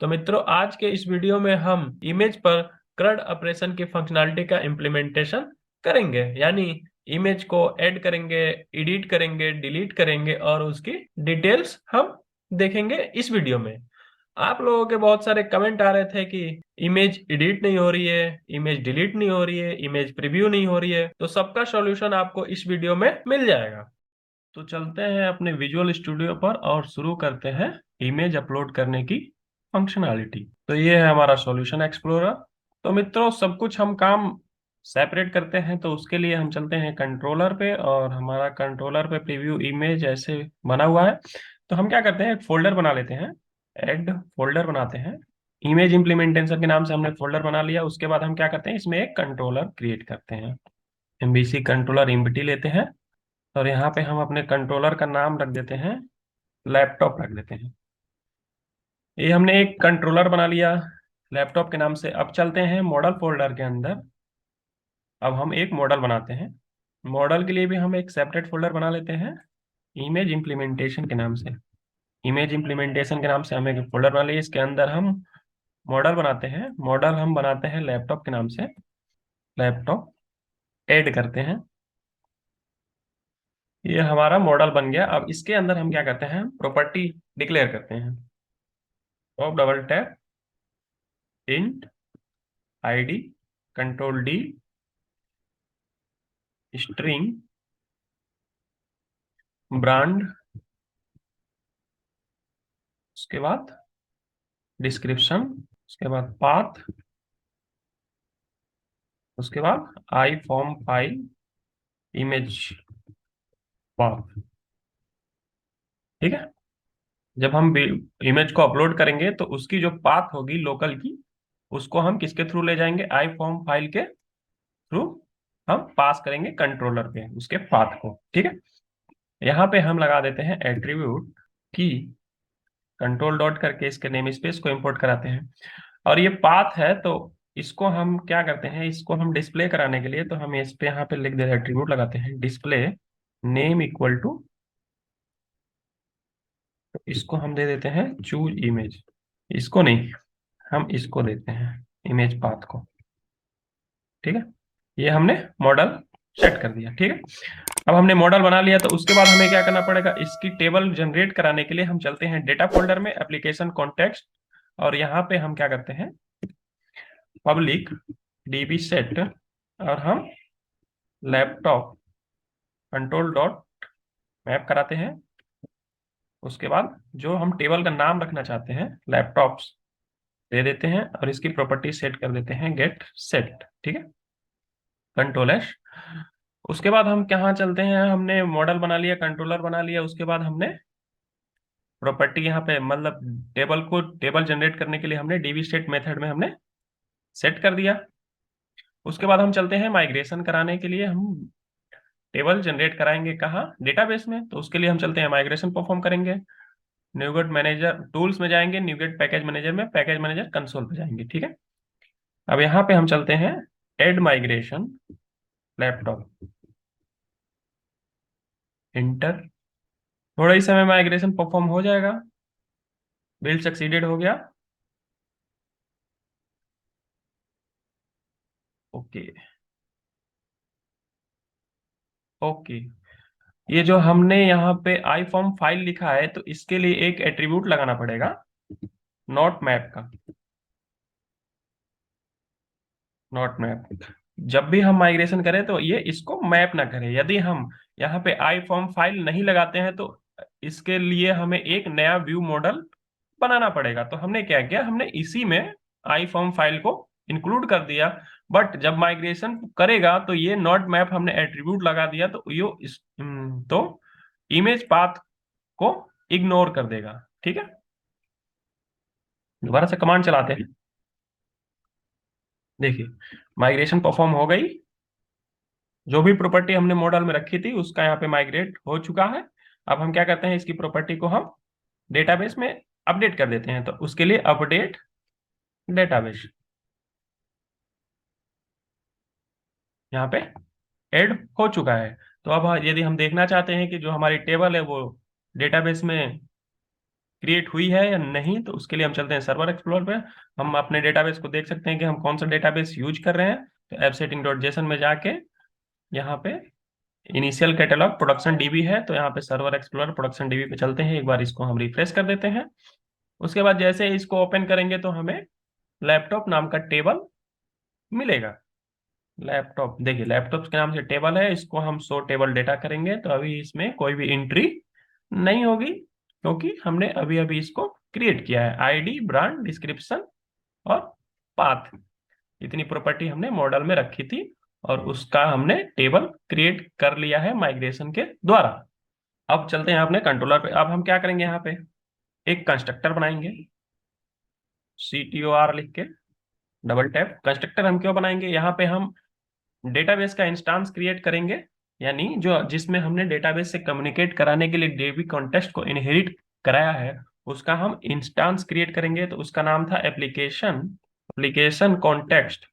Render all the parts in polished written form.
तो मित्रों, आज के इस वीडियो में हम इमेज पर CRUD ऑपरेशन की फंक्शनैलिटी का इम्प्लीमेंटेशन करेंगे। यानी इमेज को ऐड करेंगे, एडिट करेंगे, डिलीट करेंगे और उसकी डिटेल्स हम देखेंगे इस वीडियो में। आप लोगों के बहुत सारे कमेंट आ रहे थे कि इमेज एडिट नहीं हो रही है, इमेज डिलीट नहीं हो रही है, इमेज प्रीव्यू नहीं हो रही है। तो सबका सॉल्यूशन आपको इस वीडियो में मिल जाएगा। तो चलते हैं अपने विजुअल स्टूडियो पर और शुरू करते हैं इमेज अपलोड करने की फंक्शनैलिटी। तो ये है हमारा सॉल्यूशन एक्सप्लोरर। तो मित्रों, सब कुछ हम काम सेपरेट करते हैं, तो उसके लिए हम चलते हैं कंट्रोलर पे और हमारा कंट्रोलर पे प्रीव्यू इमेज ऐसे बना हुआ है। तो हम क्या करते हैं, एक फोल्डर बना लेते हैं, ऐड फोल्डर बनाते हैं। इमेज इम्प्लीमेंटेशन के नाम से हमने फोल्डर बना लिया। उसके बाद हम क्या करते हैं, इसमें एक कंट्रोलर क्रिएट करते हैं। एमबीसी कंट्रोलर एमबीटी लेते हैं और यहाँ पे हम अपने कंट्रोलर का नाम रख देते हैं, लैपटॉप रख देते हैं। ये हमने एक कंट्रोलर बना लिया लैपटॉप के नाम से। अब चलते हैं मॉडल फोल्डर के अंदर। अब हम एक मॉडल बनाते हैं। मॉडल के लिए भी हम एक सेपरेट फोल्डर बना लेते हैं, इमेज इम्प्लीमेंटेशन के नाम से। इमेज इम्प्लीमेंटेशन के नाम से हम एक फोल्डर बना लिए, इसके अंदर हम मॉडल बनाते हैं। मॉडल हम बनाते हैं लैपटॉप के नाम से, लैपटॉप ऐड करते हैं। ये हमारा मॉडल बन गया। अब इसके अंदर हम क्या करते हैं, प्रॉपर्टी डिक्लेयर करते हैं। Top double tap, int ID, control D, string, brand, उसके बाद डिस्क्रिप्शन, उसके बाद पाथ, उसके बाद आई फॉर्म फाइल इमेज पाथ। ठीक है। जब हम इमेज को अपलोड करेंगे तो उसकी जो पाथ होगी लोकल की, उसको हम किसके थ्रू ले जाएंगे, आई फॉर्म फाइल के थ्रू हम पास करेंगे कंट्रोलर पे उसके पाथ को। ठीक है। यहाँ पे हम लगा देते हैं एट्रीब्यूट की, कंट्रोल डॉट करके इसके नेम स्पेस को इंपोर्ट कराते हैं। और ये पाथ है, तो इसको हम क्या करते हैं, इसको हम डिस्प्ले कराने के लिए तो हम इस पे यहाँ पे लिख दे एट्रीब्यूट लगाते हैं, डिस्प्ले नेम इक्वल टू, तो इसको हम दे देते हैं चूज इमेज। इसको नहीं, हम इसको देते हैं इमेज पाथ को। ठीक है। ये हमने मॉडल सेट कर दिया। ठीक है। अब हमने मॉडल बना लिया, तो उसके बाद हमें क्या करना पड़ेगा, इसकी टेबल जनरेट कराने के लिए हम चलते हैं डेटा फोल्डर में, एप्लीकेशन कॉन्टेक्स्ट, और यहाँ पे हम क्या करते हैं, पब्लिक डीबी सेट, और हम लैपटॉप कंट्रोल डॉट मैप कराते हैं। उसके बाद जो हम टेबल का नाम रखना चाहते हैं, लैपटॉप्स, दे देते हैं और इसकी प्रॉपर्टी सेट कर देते हैं गेट सेट। ठीक है, कंट्रोल एस। उसके बाद हम कहाँ चलते हैं, हमने मॉडल बना लिया, कंट्रोलर बना लिया, उसके बाद हमने प्रॉपर्टी यहाँ पे मतलब टेबल जनरेट करने के लिए हमने डीबी सेट मेथड में हमने सेट कर दिया। उसके बाद हम चलते हैं माइग्रेशन कराने के लिए, हम टेबल जनरेट कराएंगे कहाँ, डेटाबेस में। तो उसके लिए हम चलते हैं माइग्रेशन परफॉर्म करेंगे, न्यूगेट मैनेजर टूल्स में जाएंगे, न्यूगेट पैकेज मैनेजर में, पैकेज मैनेजर कंसोल पे जाएंगे। ठीक है। अब यहाँ पे हम चलते हैं एड माइग्रेशन लैपटॉप, इंटर। थोड़ा ही समय माइग्रेशन परफॉर्म हो जाएगा। बिल्ड सक्सीडेड हो गया। Okay, okay. ये जो हमने यहाँ पे आई फॉर्म फाइल लिखा है, तो इसके लिए एक एट्रीब्यूट लगाना पड़ेगा, नॉट मैप का, नॉट मैप। जब भी हम माइग्रेशन करें तो ये इसको मैप ना करें। यदि हम यहाँ पे आई फॉर्म फाइल नहीं लगाते हैं तो इसके लिए हमें एक नया व्यू मॉडल बनाना पड़ेगा। तो हमने क्या किया, हमने इसी में आई फॉर्म फाइल को इंक्लूड कर दिया। बट जब माइग्रेशन करेगा तो ये नॉट मैप हमने एट्रीब्यूट लगा दिया, तो तो इमेज पाथ को इग्नोर कर देगा। ठीक है। दोबारा से कमांड चलाते हैं। देखिए, माइग्रेशन परफॉर्म हो गई। जो भी प्रॉपर्टी हमने मॉडल में रखी थी उसका यहाँ पे माइग्रेट हो चुका है। अब हम क्या करते हैं, इसकी प्रॉपर्टी को हम डेटाबेस में अपडेट कर देते हैं। तो उसके लिए अपडेट डेटाबेस, यहाँ पे ऐड हो चुका है। तो अब यदि हम देखना चाहते हैं कि जो हमारी टेबल है वो डेटाबेस में क्रिएट हुई है या नहीं, तो उसके लिए हम चलते हैं सर्वर एक्सप्लोर पे। हम अपने डेटाबेस को देख सकते हैं कि हम कौन सा डेटाबेस यूज कर रहे हैं। तो appsetting.json में जाके यहाँ पे इनिशियल कैटलॉग प्रोडक्शन डीबी है, तो यहाँ पे सर्वर एक्सप्लोरर प्रोडक्शन डीबी पे चलते हैं। एक बार इसको हम रिफ्रेश कर देते हैं। उसके बाद जैसे ही इसको ओपन करेंगे तो हमें लैपटॉप नाम का टेबल मिलेगा। लैपटॉप, देखिए लैपटॉप के नाम से टेबल है, इसको हम शो टेबल डेटा करेंगे तो अभी इसमें कोई भी एंट्री नहीं होगी, क्योंकि हमने अभी अभी इसको क्रिएट किया है। आईडी, ब्रांड, डिस्क्रिप्शन और पाथ, इतनी प्रॉपर्टी हमने मॉडल में रखी थी और उसका हमने टेबल क्रिएट कर लिया है माइग्रेशन के द्वारा। अब चलते हैं अपने कंट्रोलर पे। अब हम क्या करेंगे, यहाँ पे एक कंस्ट्रक्टर बनाएंगे, CTOR लिख के डबल टैप। कंस्ट्रक्टर हम क्यों बनाएंगे, यहाँ पे हम डेटाबेस का इंस्टांस क्रिएट करेंगे, यानी जो जिसमें हमने डेटाबेस से कम्युनिकेट कराने के लिए डेबी कॉन्टेक्स्ट को इनहेरिट कराया है, उसका हम इंस्टांस क्रिएट करेंगे। तो उसका नाम था एप्लीकेशन कॉन्टेक्स्ट।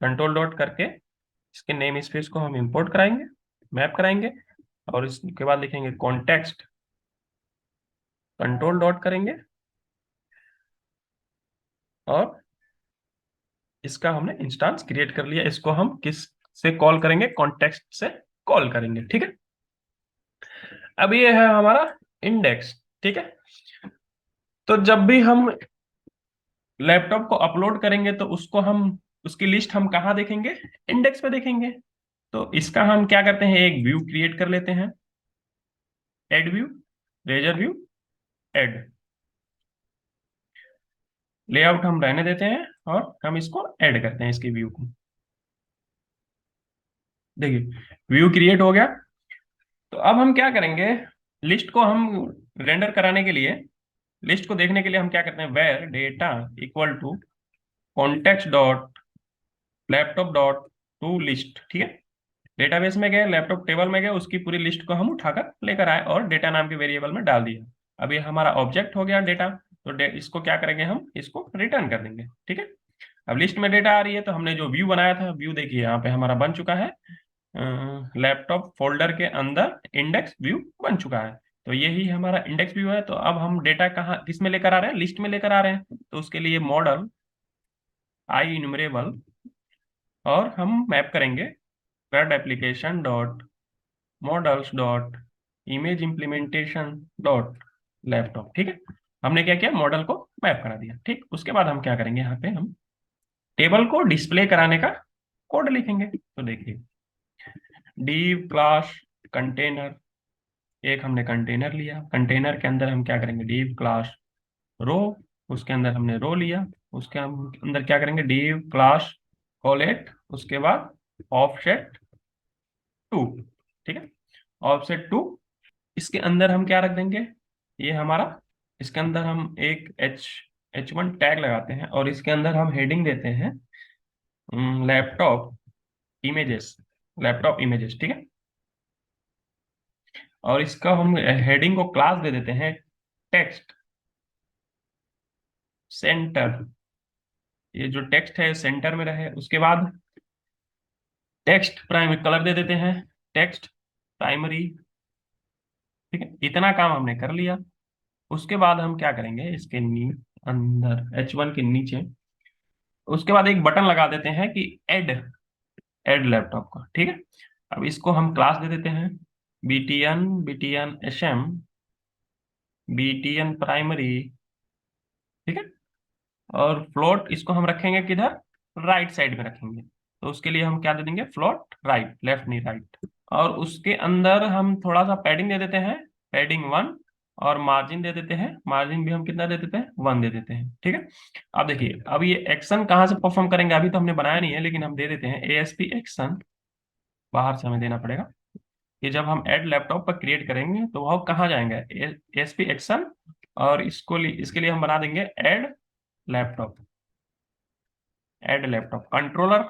कंट्रोल डॉट करके इसके नेम स्पेस को हम इंपोर्ट कराएंगे, मैप कराएंगे, और इसके बाद लिखेंगे कॉन्टेक्स्ट, कंट्रोल डॉट करेंगे, और इसका हमने इंस्टांस क्रिएट कर लिया। इसको हम किस से कॉल करेंगे, कॉन्टेक्स्ट से कॉल करेंगे, ठीक है। अब ये है हमारा इंडेक्स, ठीक है। तो जब भी हम लैपटॉप को अपलोड करेंगे तो उसको हम, उसकी लिस्ट हम कहाँ देखेंगे, इंडेक्स पे देखेंगे। तो इसका हम क्या करते हैं, एक व्यू क्रिएट कर लेते हैं, add view, razor view, add. Layout हम रहने देते हैं और हम इसको ऐड करते हैं, इसके व्यू को। देखिए व्यू क्रिएट हो गया। तो अब हम क्या करेंगे, लिस्ट को हम रेंडर कराने के लिए, लिस्ट को देखने के लिए हम क्या करते हैं, where data equal to context dot laptop dot to list, ठीक है। डेटाबेस में गए, लैपटॉप टेबल में गए, उसकी पूरी लिस्ट को हम उठाकर लेकर आए और डेटा नाम के वेरिएबल में डाल दिया। अब ये हमारा ऑब्जेक्ट हो गया डेटा। तो इसको क्या करेंगे, हम इसको रिटर्न कर देंगे, ठीक है। अब लिस्ट में डेटा आ रही है, तो हमने जो व्यू बनाया था, व्यू देखिए यहाँ पे हमारा बन चुका है, लैपटॉप फोल्डर के अंदर इंडेक्स व्यू बन चुका है। तो यही हमारा इंडेक्स व्यू है। तो अब हम डेटा कहाँ, किस में लेकर आ रहे हैं, लिस्ट में लेकर आ रहे हैं। तो उसके लिए मॉडल आई इन्यूमरेबल, और हम मैप करेंगे web application dot models dot image implementation dot laptop, ठीक है। हमने क्या किया, मॉडल को मैप करा दिया, ठीक। उसके बाद हम क्या करेंगे, यहाँ पे हम टेबल को डिस्प्ले कराने का कोड लिखेंगे। तो देखिए div क्लास कंटेनर, एक हमने कंटेनर लिया, कंटेनर के अंदर हम क्या करेंगे, div क्लास रो, उसके अंदर हमने रो लिया, उसके हम अंदर क्या करेंगे, div क्लास कॉलेट, उसके बाद ऑफसेट 2, ठीक है। ऑफसेट 2, इसके अंदर हम क्या रख देंगे, ये हमारा, इसके अंदर हम एक H1 टैग लगाते हैं और इसके अंदर हम हेडिंग देते हैं लैपटॉप इमेजेस, लैपटॉप इमेजेस, ठीक है। और इसका हम हेडिंग को क्लास दे देते हैं टेक्स्ट सेंटर, ये जो टेक्स्ट है सेंटर में रहे। उसके बाद टेक्स्ट प्राइमरी कलर दे देते हैं, टेक्स्ट प्राइमरी, ठीक है। इतना काम हमने कर लिया। उसके बाद हम क्या करेंगे, इसके अंदर H1 के नीचे, उसके बाद एक बटन लगा देते हैं कि ऐड, ऐड लैपटॉप का, ठीक है। अब इसको हम क्लास दे देते हैं btn sm btn प्राइमरी, ठीक है। और फ्लोट इसको हम रखेंगे किधर, राइट साइड में रखेंगे। तो उसके लिए हम क्या दे देंगे, फ्लोट राइट, लेफ्ट नहीं राइट। और उसके अंदर हम थोड़ा सा पैडिंग दे देते हैं, पैडिंग 1, और मार्जिन दे देते हैं, मार्जिन भी हम कितना दे देते हैं, 1 दे देते हैं, ठीक है। अब देखिए, अब ये एक्शन कहाँ से परफॉर्म करेंगे, अभी तो हमने बनाया नहीं है, लेकिन हम दे देते हैं ASP एक्शन, बाहर से हमें देना पड़ेगा। ये जब हम ऐड लैपटॉप पर क्रिएट करेंगे तो वह कहाँ जाएंगे, ASP एक्शन, और इसके लिए हम बना देंगे add laptop, add laptop controller,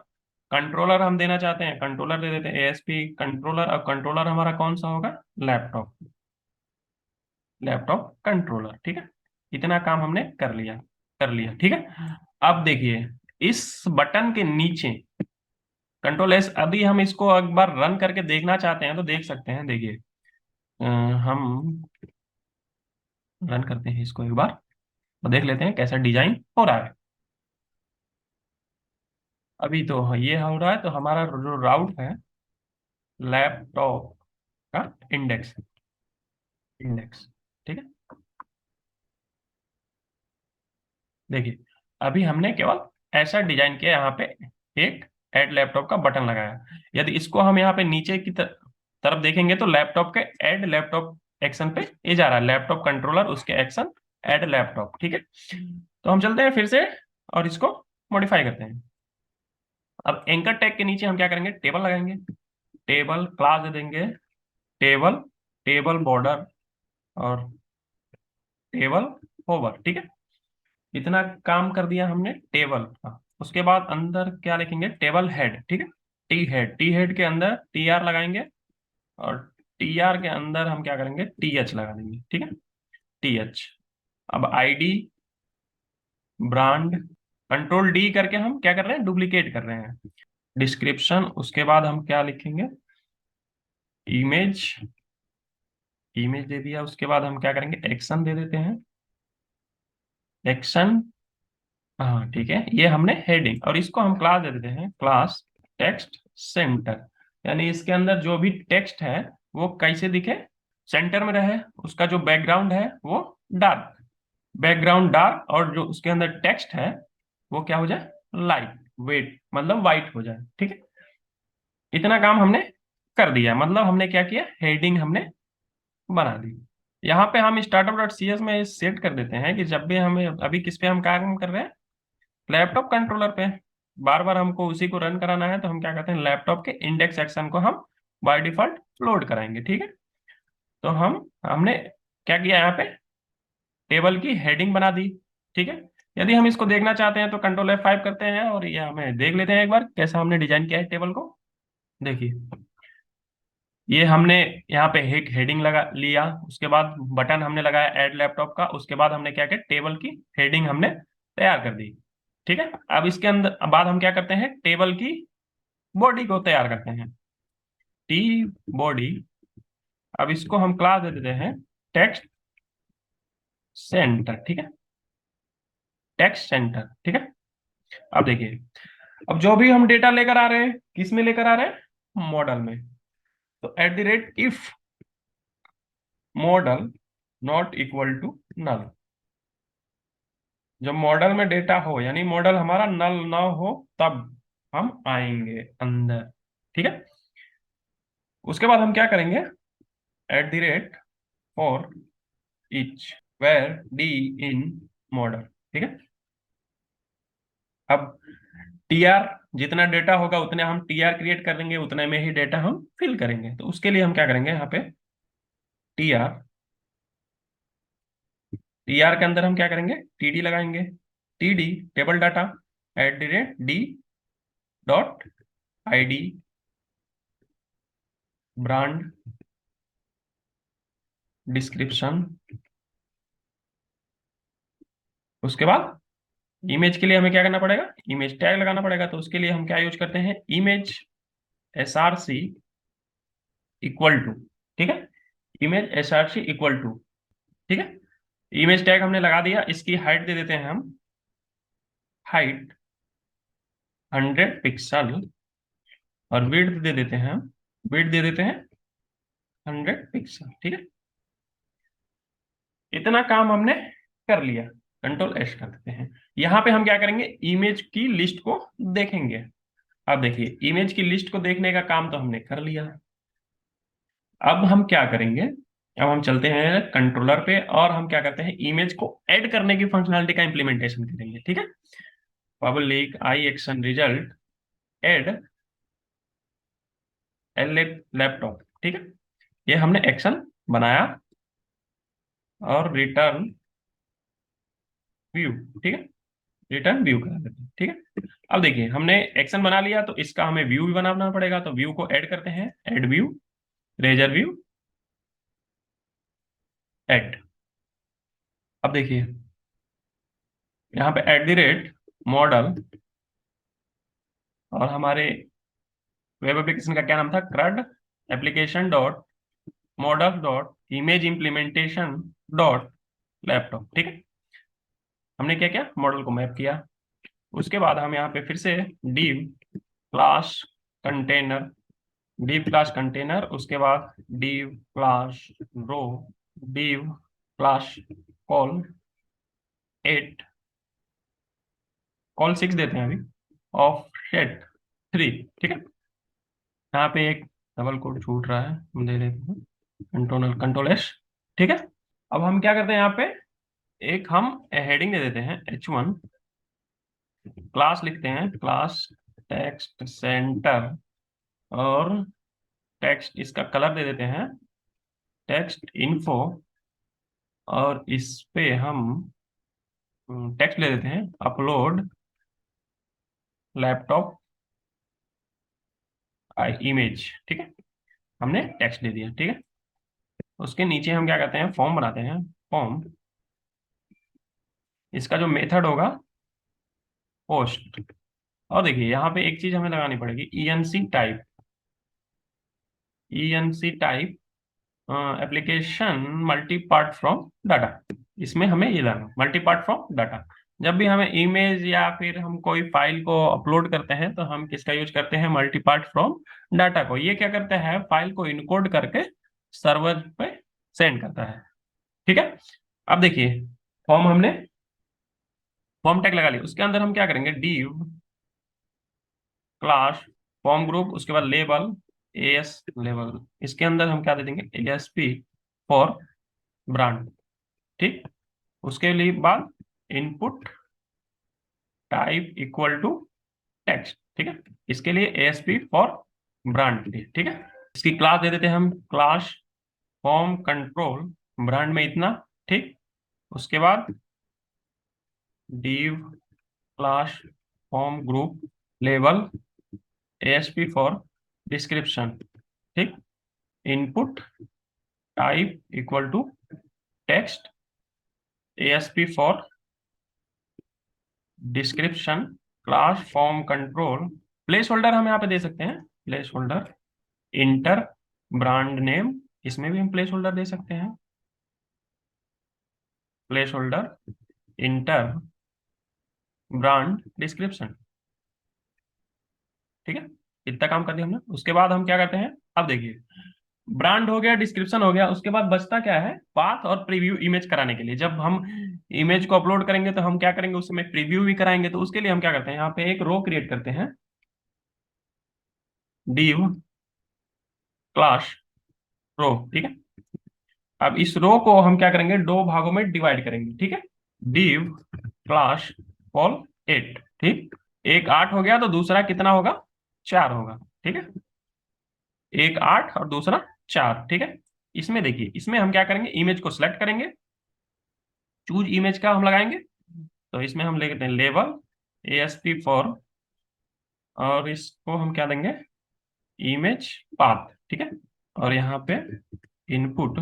controller हम देना चाहते हैं, कंट्रोलर दे देते हैं ASP कंट्रोलर। अब कंट्रोलर हमारा कौन सा होगा, लैपटॉप, लैपटॉप कंट्रोलर, ठीक है। इतना काम हमने कर लिया, ठीक है। अब देखिए इस बटन के नीचे कंट्रोल S, अभी हम इसको एक बार रन करके देखना चाहते हैं तो देख सकते हैं। देखिए हम रन करते हैं इसको एक बार तो देख लेते हैं कैसा डिजाइन हो रहा है। अभी तो ये हो रहा है, तो हमारा जो राउट है लैपटॉप का इंडेक्स, इंडेक्स, ठीक है। देखिए अभी हमने केवल ऐसा डिजाइन किया, यहाँ पे एक ऐड लैपटॉप का बटन लगाया। यदि इसको हम यहाँ पे नीचे की तरफ देखेंगे तो लैपटॉप के ऐड लैपटॉप एक्शन पे ये जा रहा है, लैपटॉप कंट्रोलर उसके एक्शन ऐड लैपटॉप, ठीक है। तो हम चलते हैं फिर से और इसको मॉडिफाई करते हैं। अब एंकर टैग के नीचे हम क्या करेंगे, टेबल लगाएंगे, टेबल क्लास दे देंगे, टेबल, टेबल बॉर्डर और टेबल ओवर, ठीक है। इतना काम कर दिया हमने टेबल का। उसके बाद अंदर क्या लिखेंगे, टेबल हेड, ठीक है। टी हेड, टी हेड के अंदर टी आर लगाएंगे और टी आर के अंदर हम क्या करेंगे, टी एच लगा देंगे, ठीक है, टी एच। अब आईडी, ब्रांड, कंट्रोल डी करके हम क्या कर रहे हैं, डुप्लीकेट कर रहे हैं। डिस्क्रिप्शन, उसके बाद हम क्या लिखेंगे, इमेज, इमेज दे दिया। उसके बाद हम क्या करेंगे, एक्शन दे देते हैं, एक्शन, हाँ ठीक है, ये हमने हेडिंग, और इसको हम क्लास दे देते हैं, क्लास टेक्स्ट सेंटर। यानी इसके अंदर जो भी टेक्स्ट है वो कैसे दिखे, सेंटर में रहे। उसका जो बैकग्राउंड है वो डार्क, बैकग्राउंड डार्क, और जो उसके अंदर टेक्स्ट है वो क्या हो जाए, लाइट वेट, मतलब वाइट हो जाए, ठीक है। इतना काम हमने कर दिया, मतलब हमने क्या किया, हेडिंग हमने बना दी। यहाँ पे हम स्टार्टअप डॉट सी एस में सेट कर देते हैं कि जब भी हमें, अभी किस पे हम काम कर रहे हैं, लैपटॉप कंट्रोलर पे, बार बार हमको उसी को रन कराना है, तो हम क्या करते हैं, लैपटॉप के इंडेक्स सेक्शन को हम बाय डिफॉल्ट लोड कराएंगे, ठीक है। तो हमने क्या किया, यहाँ पे टेबल की हेडिंग बना दी, ठीक है। यदि हम इसको देखना चाहते हैं तो कंट्रोल F5 करते हैं और ये हमें देख लेते हैं एक बार कैसा हमने डिजाइन किया है टेबल को। देखिए ये हमने यहाँ पे एक हेडिंग लगा लिया, उसके बाद बटन हमने लगाया ऐड लैपटॉप का, उसके बाद हमने क्या किया, टेबल की हेडिंग हमने तैयार कर दी, ठीक है। अब इसके अंदर बाद हम क्या करते हैं, टेबल की बॉडी को तैयार करते हैं, टी बॉडी। अब इसको हम क्लास दे देते हैं टेक्स्ट सेंटर, ठीक है, टेक्स्ट सेंटर, ठीक है। अब देखिए, अब जो भी हम डेटा लेकर आ रहे हैं, किस में लेकर आ रहे हैं, मॉडल में। तो at the rate if model not equal to null, जब मॉडल में डेटा हो यानी मॉडल हमारा नल ना हो तब हम आएंगे अंदर, ठीक है। उसके बाद हम क्या करेंगे, at the rate for each where d in model, ठीक है। अब टीआर, जितना डेटा होगा उतने हम टीआर क्रिएट कर देंगे, उतने में ही डेटा हम फिल करेंगे। तो उसके लिए हम क्या करेंगे, यहाँ पे टीआर, टीआर के अंदर हम क्या करेंगे, टीडी लगाएंगे, TD table data at the rate D dot ID, brand, description. उसके बाद इमेज के लिए हमें क्या करना पड़ेगा, इमेज टैग लगाना पड़ेगा। तो उसके लिए हम क्या यूज करते हैं, इमेज SRC इक्वल टू, ठीक है, इमेज SRC इक्वल टू, ठीक है। इमेज टैग हमने लगा दिया, इसकी हाइट दे देते हैं हम, हाइट 100 पिक्सल, और विड्थ दे देते हैं हम, विड्थ दे देते हैं 100 पिक्सल, ठीक है। इतना काम हमने कर लिया, कंट्रोल एस कर देते हैं। यहाँ पे हम क्या करेंगे, इमेज की लिस्ट को देखेंगे। अब देखिए इमेज की लिस्ट को देखने का काम तो हमने कर लिया। अब हम क्या करेंगे, अब हम चलते हैं कंट्रोलर पे और हम क्या करते हैं, इमेज को ऐड करने की फंक्शनलिटी का इंप्लीमेंटेशन करेंगे, ठीक है। Public I action result add L laptop, ठीक है। ये हमने एक्शन बनाया और रिटर्न व्यू, ठीक है, रिटर्न व्यू करा देते हैं, ठीक है। अब देखिए हमने एक्शन बना लिया, तो इसका हमें व्यू भी बनाना पड़ेगा। तो व्यू को ऐड करते हैं, add view, razor view, add. अब देखिए यहाँ पे एट द रेट मॉडल, और हमारे वेब एप्लीकेशन का क्या नाम था, क्रड application dot model dot image implementation dot laptop. ठीक है, हमने क्या किया, मॉडल को मैप किया। उसके बाद हम यहाँ पे फिर से div class container, div class container, उसके बाद div क्लास रो, div क्लास कॉल 8, कॉल 6 देते हैं अभी, ऑफसेट 3। ठीक है, यहाँ पे एक डबल कोड छूट रहा है, हम दे देते हैं कंट्रोल S। ठीक है, अब हम क्या करते हैं, यहाँ पे एक हम हेडिंग दे देते हैं H1, क्लास लिखते हैं क्लास टेक्स्ट सेंटर, और टेक्स्ट इसका कलर दे देते हैं टेक्स्ट इन्फो, और इस पे हम टेक्स्ट ले देते हैं अपलोड लैपटॉप इमेज। ठीक है, हमने टेक्स्ट दे दिया। ठीक है, उसके नीचे हम क्या करते हैं, फॉर्म बनाते हैं। फॉर्म, इसका जो मेथड होगा पोस्ट, और देखिए यहाँ पे एक चीज हमें लगानी पड़ेगी, E N C type application multi part form data. इसमें हमें ये लगाना मल्टी पार्ट फ्रॉम डाटा। जब भी हमें इमेज या फिर हम कोई फाइल को अपलोड करते हैं तो हम किसका यूज करते हैं, मल्टी पार्ट फ्रॉम डाटा को। ये क्या करता है, फाइल को इनकोड करके सर्वर पे सेंड करता है। ठीक है, अब देखिए फॉर्म, हमने फॉर्म टैग लगा लिया, उसके अंदर हम क्या करेंगे, div क्लास फॉर्म ग्रुप, उसके बाद लेबल एस लेबल, इसके अंदर हम क्या दे देंगे, ASP फॉर ब्रांड। ठीक, उसके लिए बाद input type equal to text. ठीक है, इसके लिए ASP फॉर ब्रांड के लिए। ठीक है, इसकी क्लास दे देते हैं हम, क्लास फॉर्म कंट्रोल ब्रांड में इतना। ठीक, उसके बाद div class form group label ASP for description. ठीक, input type equal to text, ASP for description, class form control, placeholder हम यहाँ पे दे सकते हैं, placeholder enter brand name, इसमें भी हम प्लेस होल्डर दे सकते हैं, placeholder enter brand description. ठीक है, इतना काम कर दिया हमने। उसके बाद हम क्या करते हैं, अब देखिए ब्रांड हो गया, डिस्क्रिप्शन हो गया, उसके बाद बचता क्या है, पाथ और प्रीव्यू इमेज कराने के लिए। जब हम इमेज को अपलोड करेंगे तो हम क्या करेंगे, उसमें प्रीव्यू भी कराएंगे। तो उसके लिए हम क्या करते हैं, यहाँ पे एक रो क्रिएट करते हैं, div क्लास रो। ठीक है, अब इस रो को हम क्या करेंगे, दो भागों में डिवाइड करेंगे। ठीक है, div क्लास कॉल 8। ठीक, एक 8 हो गया तो दूसरा कितना होगा, 4 होगा। ठीक है, एक 8 और दूसरा 4। ठीक है, इसमें देखिए, इसमें हम क्या करेंगे, इमेज को सिलेक्ट करेंगे, चूज इमेज का हम लगाएंगे। तो इसमें हम लेते हैं लेबल ASP फॉर, और इसको हम क्या देंगे, इमेज पाथ। ठीक है, और यहाँ पे इनपुट,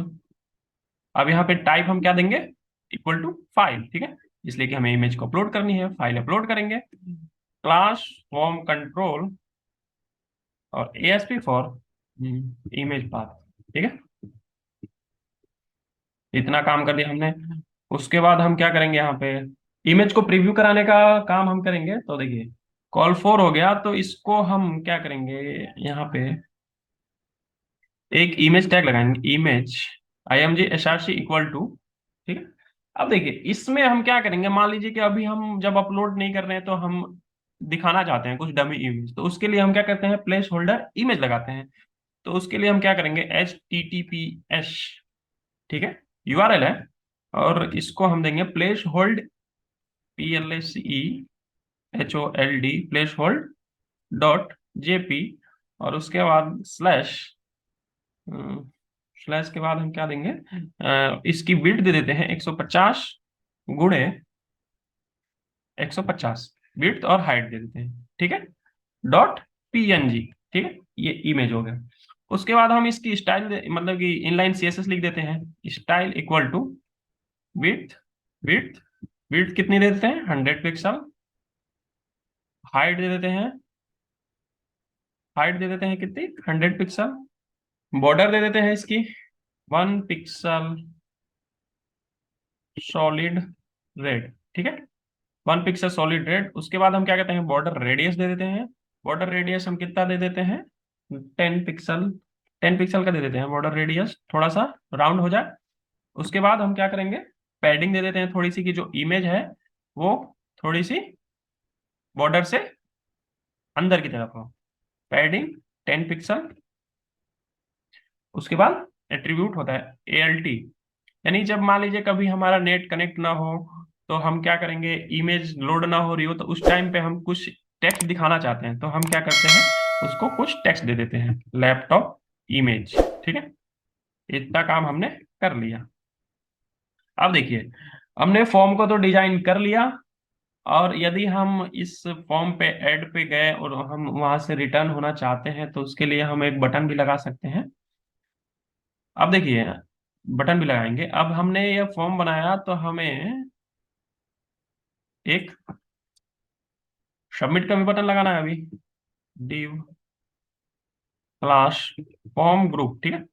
अब यहाँ पे टाइप हम क्या देंगे, इक्वल टू फाइल। ठीक है, इसलिए कि हमें इमेज को अपलोड करनी है, फाइल अपलोड करेंगे, क्लास फॉर्म कंट्रोल और ASP फॉर इमेज पाथ। ठीक है, इतना काम कर दिया हमने। उसके बाद हम क्या करेंगे, यहाँ पे इमेज को प्रीव्यू कराने का काम हम करेंगे। तो देखिए कॉल 4 हो गया, तो इसको हम क्या करेंगे, यहाँ पे एक इमेज टैग लगाएंगे, इमेज img इक्वल टू। ठीक है, अब देखिए इसमें हम क्या करेंगे, मान लीजिए कि अभी हम जब अपलोड नहीं कर रहे हैं तो हम दिखाना चाहते हैं कुछ डमी इमेज, तो उसके लिए हम क्या करते हैं, प्लेस होल्डर इमेज लगाते हैं। तो उसके लिए हम क्या करेंगे, HTTPS। ठीक है, URL है, और इसको हम देंगे place hold PLACEHOLD place hold .jp, और उसके बाद स्लैश, स्लैश के बाद हम क्या देंगे, इसकी विड्थ दे देते हैं 150 गुणे 150, विड्थ और हाइट दे देते हैं। ठीक है, .png। ठीक है, ये इमेज हो गया। उसके बाद हम इसकी स्टाइल, मतलब कि इनलाइन CSS लिख देते हैं, style equal to width, width width कितनी दे देते हैं, 100 पिक्सल, हाइट दे देते हैं, हाइट दे देते हैं कितनी, 100 पिक्सल, बॉर्डर दे देते हैं इसकी 1 पिक्सल सॉलिड रेड, ठीक है, 1 पिक्सल सॉलिड रेड। उसके बाद हम क्या कहते हैं, बॉर्डर रेडियस दे देते हैं। बॉर्डर रेडियस हम कितना दे देते हैं, 10 पिक्सल। 10 पिक्सल का दे देते हैं बॉर्डर रेडियस, थोड़ा सा राउंड हो जाए। उसके बाद हम क्या करेंगे, पैडिंग दे देते हैं थोड़ी सी, कि जो इमेज है वो थोड़ी सी बॉर्डर से अंदर की तरफ हो। Padding 10 pixel. उसके बाद एट्रीब्यूट होता है ALT, यानी जब मान लीजिए कभी हमारा नेट कनेक्ट ना हो, तो हम क्या करेंगे, इमेज लोड ना हो रही हो, तो उस टाइम पे हम कुछ टेक्स्ट दिखाना चाहते हैं, तो हम क्या करते हैं, उसको कुछ टेक्स्ट दे देते हैं, लैपटॉप इमेज, ठीक है। इतना काम हमने कर लिया। अब देखिए, हमने फॉर्म को तो डिजाइन कर लिया, और यदि हम इस फॉर्म पे ऐड पे गए और हम वहां से रिटर्न होना चाहते हैं, तो उसके लिए हम एक बटन भी लगा सकते हैं। अब देखिए, बटन भी लगाएंगे। अब हमने ये फॉर्म बनाया, तो हमें एक सबमिट का भी बटन लगाना है अभी। div क्लास फॉर्म ग्रुप, ठीक है,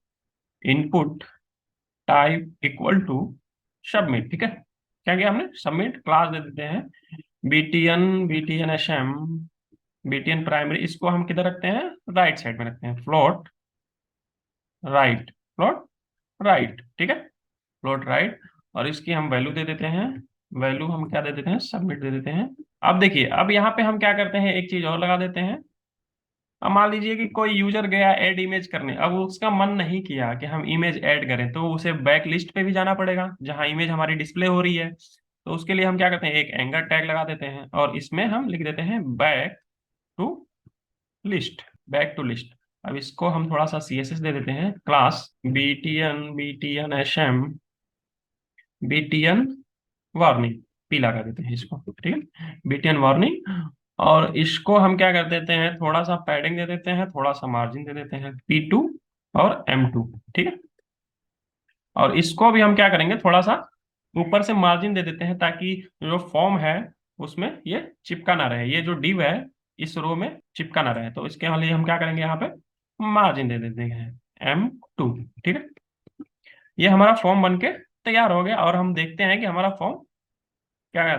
input type equal to submit, ठीक है। क्या किया हमने, सबमिट क्लास दे देते हैं btn sm, btn प्राइमरी। इसको हम किधर रखते हैं, राइट साइड में रखते हैं, फ्लोट राइट, फ्लोट राइट, ठीक है, फ्लोट राइट। और इसकी हम वैल्यू दे देते हैं, वैल्यू हम क्या दे देते हैं, सबमिट दे देते हैं। अब देखिए, अब यहाँ पे हम क्या करते हैं, एक चीज और लगा देते हैं। अब मान लीजिए कि कोई यूजर गया ऐड इमेज करने, अब उसका मन नहीं किया कि हम इमेज ऐड करें, तो उसे बैक लिस्ट पे भी जाना पड़ेगा जहां इमेज हमारी डिस्प्ले हो रही है। तो उसके लिए हम क्या करते हैं, एक एंगर टैग लगा देते हैं, और इसमें हम लिख देते हैं back to list, back to list. अब इसको हम थोड़ा सा CSS दे देते हैं, class btn sm btn warning, पीला कर देते हैं इसको, ठीक है, btn वार्निंग। और इसको हम क्या कर देते हैं, थोड़ा सा पैडिंग दे देते हैं, थोड़ा सा मार्जिन दे देते हैं, P2 और M2, ठीक है। और इसको भी हम क्या करेंगे, थोड़ा सा ऊपर से मार्जिन दे देते हैं, ताकि जो फॉर्म है उसमें ये चिपका ना रहे, ये जो डिव है इस रो में चिपका ना रहे। तो इसके लिए हम क्या करेंगे, यहाँ पे मार्जिन दे देते हैं M2, ठीक है। ये हमारा फॉर्म बन के तैयार हो गया, और हम देखते हैं कि हमारा फॉर्म क्या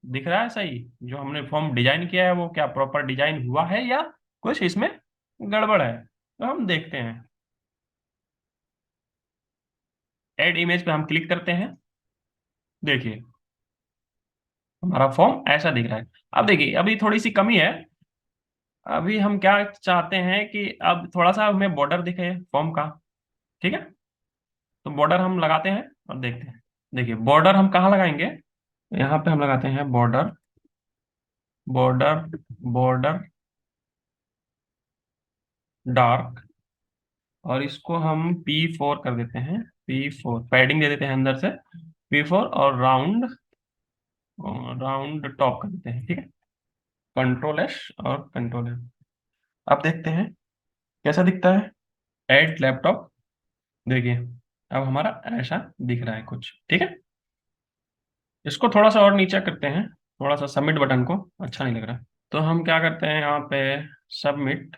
दिख रहा है सही, जो हमने फॉर्म डिजाइन किया है वो क्या प्रॉपर डिजाइन हुआ है, या कुछ इसमें गड़बड़ है। तो हम देखते हैं, ऐड इमेज पे हम क्लिक करते हैं। देखिए, हमारा फॉर्म ऐसा दिख रहा है। अब देखिए, अभी थोड़ी सी कमी है। अभी हम क्या चाहते हैं कि अब थोड़ा सा हमें बॉर्डर दिखे फॉर्म का, ठीक है। तो बॉर्डर हम लगाते हैं और देखते हैं। देखिए, बॉर्डर हम कहाँ लगाएंगे, यहाँ पे हम लगाते हैं बॉर्डर, बॉर्डर, बॉर्डर डार्क, और इसको हम P4 कर देते हैं, P4 पैडिंग दे देते हैं अंदर से, P4, और राउंड, राउंड टॉप कर देते हैं, ठीक है, कंट्रोल S और कंट्रोल F। अब देखते हैं कैसा दिखता है ऐड लैपटॉप। देखिए, अब हमारा ऐसा दिख रहा है कुछ, ठीक है। इसको थोड़ा सा और नीचे करते हैं, थोड़ा सा सबमिट बटन को अच्छा नहीं लग रहा। तो हम क्या करते हैं, यहाँ पे सबमिट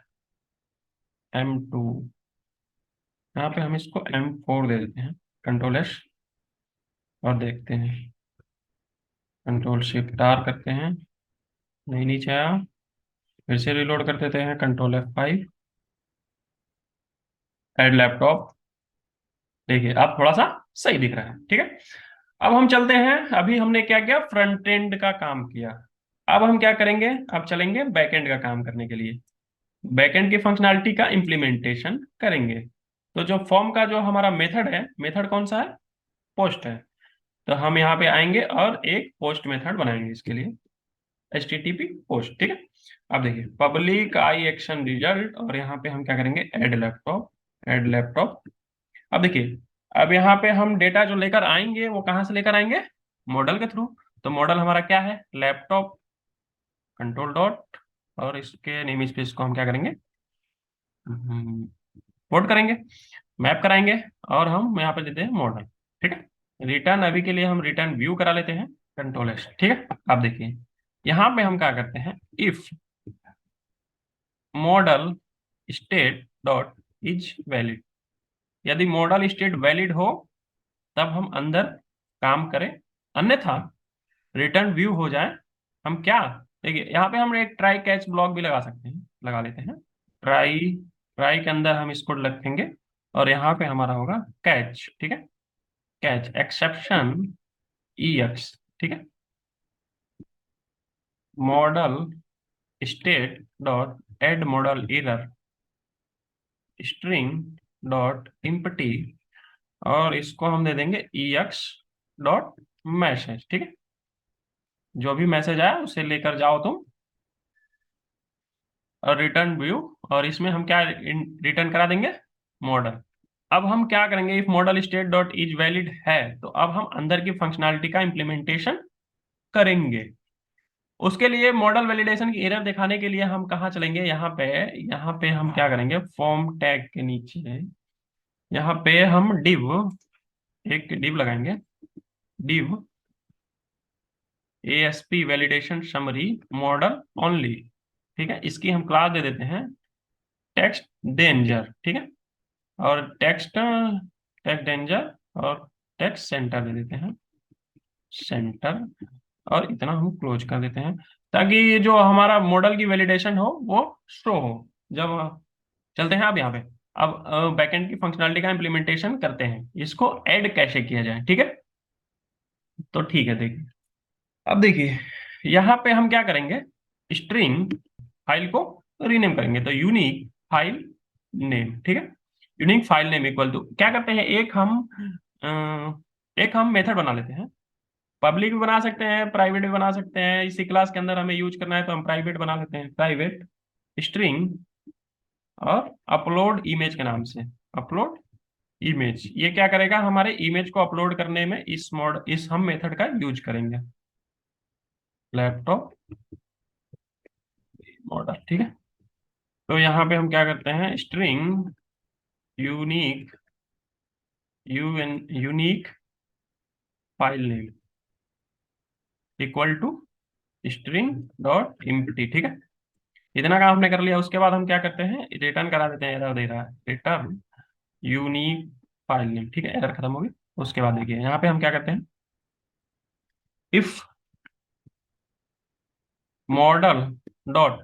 M2, यहाँ पे हम इसको M4 दे देते हैं, कंट्रोल S, और देखते हैं, कंट्रोल Shift R करते हैं, नहीं नीचे आया। फिर से रिलोड कर देते हैं, कंट्रोल F5, ऐड लैपटॉप। देखिए, अब थोड़ा सा सही दिख रहा है, ठीक है। अब हम चलते हैं, अभी हमने क्या किया, फ्रंट एंड का काम किया। अब हम क्या करेंगे, अब चलेंगे बैक एंड का काम करने के लिए, बैक एंड की फंक्शनैलिटी का इम्प्लीमेंटेशन करेंगे। तो जो फॉर्म का जो हमारा मेथड है, मेथड कौन सा है, पोस्ट है। तो हम यहाँ पे आएंगे और एक पोस्ट मेथड बनाएंगे इसके लिए, HTTP पोस्ट, ठीक है। अब देखिए, पब्लिक आई एक्शन रिजल्ट, और यहाँ पे हम क्या करेंगे, ऐड लैपटॉप, ऐड लैपटॉप। अब देखिए, अब यहाँ पे हम डेटा जो लेकर आएंगे वो कहाँ से लेकर आएंगे, मॉडल के थ्रू। तो मॉडल हमारा क्या है, लैपटॉप, कंट्रोल डॉट, और इसके नेम स्पेस को हम क्या करेंगे, पोर्ट करेंगे, मैप कराएंगे, और हम यहाँ पे देते हैं मॉडल, ठीक है। रिटर्न अभी के लिए हम रिटर्न व्यू करा लेते हैं, कंट्रोल S, ठीक है। अब देखिए, यहाँ पे हम क्या करते हैं, if model state dot is valid, यदि मॉडल स्टेट वैलिड हो, तब हम अंदर काम करे, अन्यथा रिटर्न व्यू हो जाए। हम क्या, देखिए यहाँ पे हम एक ट्राई कैच ब्लॉक भी लगा सकते हैं, लगा लेते हैं। ट्राई, ट्राई के अंदर हम इसको रखेंगे और यहाँ पे हमारा होगा कैच, ठीक है। कैच एक्सेप्शन EX, ठीक है। Model state dot add model error string dot empty, और इसको हम दे देंगे EX डॉट मैसेज, ठीक है। जो भी मैसेज आया उसे लेकर जाओ तुम, और रिटर्न व्यू, और इसमें हम क्या रिटर्न करा देंगे, मॉडल। अब हम क्या करेंगे, if model state dot is valid है तो अब हम अंदर की फंक्शनैलिटी का इंप्लीमेंटेशन करेंगे। उसके लिए मॉडल वैलिडेशन की एरर दिखाने के लिए हम कहाँ चलेंगे, यहाँ पे हम क्या करेंगे, फॉर्म टैग के नीचे यहाँ पे हम एक डिव लगाएंगे, div ASP validation summary model only, ठीक है। इसकी हम क्लास दे देते हैं टेक्स्ट डेंजर, ठीक है। और टेक्स्ट टेक्स्ट डेंजर और टेक्स्ट सेंटर दे देते हैं, सेंटर। और इतना हम क्लोज कर देते हैं ताकि जो हमारा मॉडल की वैलिडेशन हो वो शो हो जब चलते हैं। अब यहाँ पे अब बैकएंड की फंक्शनलिटी का इम्प्लीमेंटेशन करते हैं, इसको ऐड कैसे किया जाए, ठीक है। तो ठीक है, देखिए अब देखिए यहाँ पे हम क्या करेंगे, स्ट्रिंग फाइल को रीनेम करेंगे, तो यूनिक फाइल नेम, ठीक है। Unique file name equal to क्या करते हैं, एक हम मेथड बना लेते हैं। पब्लिक भी बना सकते हैं, प्राइवेट भी बना सकते हैं। इसी क्लास के अंदर हमें यूज करना है तो हम प्राइवेट बना लेते हैं, प्राइवेट स्ट्रिंग और अपलोड इमेज के नाम से, अपलोड इमेज। ये क्या करेगा, हमारे इमेज को अपलोड करने में इस हम मेथड का यूज करेंगे, लैपटॉप मॉडल, ठीक है। तो यहाँ पे हम क्या करते हैं, string unique unique file name equal to string dot empty, ठीक है। इतना काम हमने कर लिया। उसके बाद हम क्या करते हैं, रिटर्न करा देते हैं, एरर दे रहा है, रिटर्न यूनिक फाइल नेम, ठीक है। एरर खत्म होगी। उसके बाद देखिए यहाँ पे हम क्या करते हैं, if model dot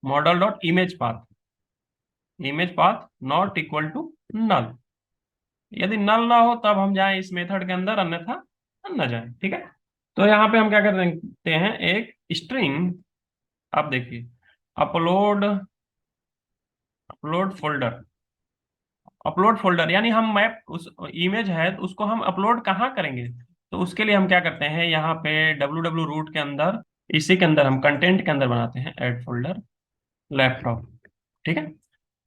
model dot image path not equal to null. यदि नल ना हो तब हम जाएं इस मेथड के अंदर, अन्यथा न जाएं, ठीक है। तो यहाँ पे हम क्या कर देते हैं, एक स्ट्रिंग, अब देखिए upload upload folder, upload folder यानी हम मैप उस इमेज है तो उसको हम अपलोड कहाँ करेंगे। तो उसके लिए हम क्या करते हैं, यहाँ पे www रूट के अंदर, इसी के अंदर हम कंटेंट के अंदर बनाते हैं ऐड फोल्डर लैपटॉप, ठीक है।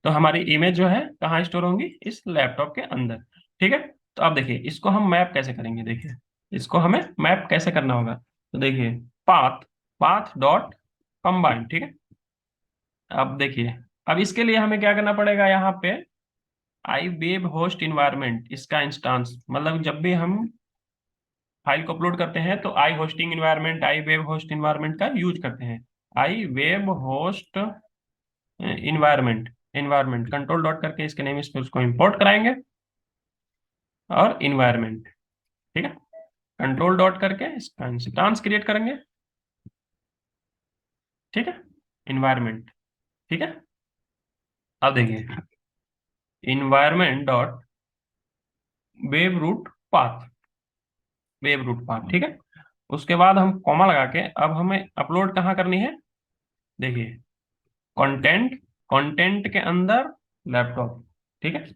तो हमारी इमेज जो है कहाँ स्टोर होंगी, इस लैपटॉप के अंदर, ठीक है। तो अब देखिए इसको हम मैप कैसे करेंगे, देखिए इसको हमें मैप कैसे करना होगा। तो देखिए पाथ पाथ डॉट कंबाइन, ठीक है। अब देखिए अब इसके लिए हमें क्या करना पड़ेगा, यहाँ पे आई वेब होस्ट इन्वायरमेंट, इसका इंस्टांस, मतलब जब भी हम फाइल को अपलोड करते हैं तो I hosting environment, I web host environment का यूज करते हैं। I web host environment, environment control dot करके इसके नेम स्पेस उसको इंपोर्ट कराएंगे, और इन्वायरमेंट, ठीक है। कंट्रोल डॉट करके इसका इंस्टांस क्रिएट करेंगे, ठीक है, इन्वायरमेंट, ठीक है। अब देखिए environment dot web root path, web root path, ठीक है। उसके बाद हम कॉमा लगा के अब हमें अपलोड कहाँ करनी है, देखिए कंटेंट, कंटेंट के अंदर लैपटॉप, ठीक है।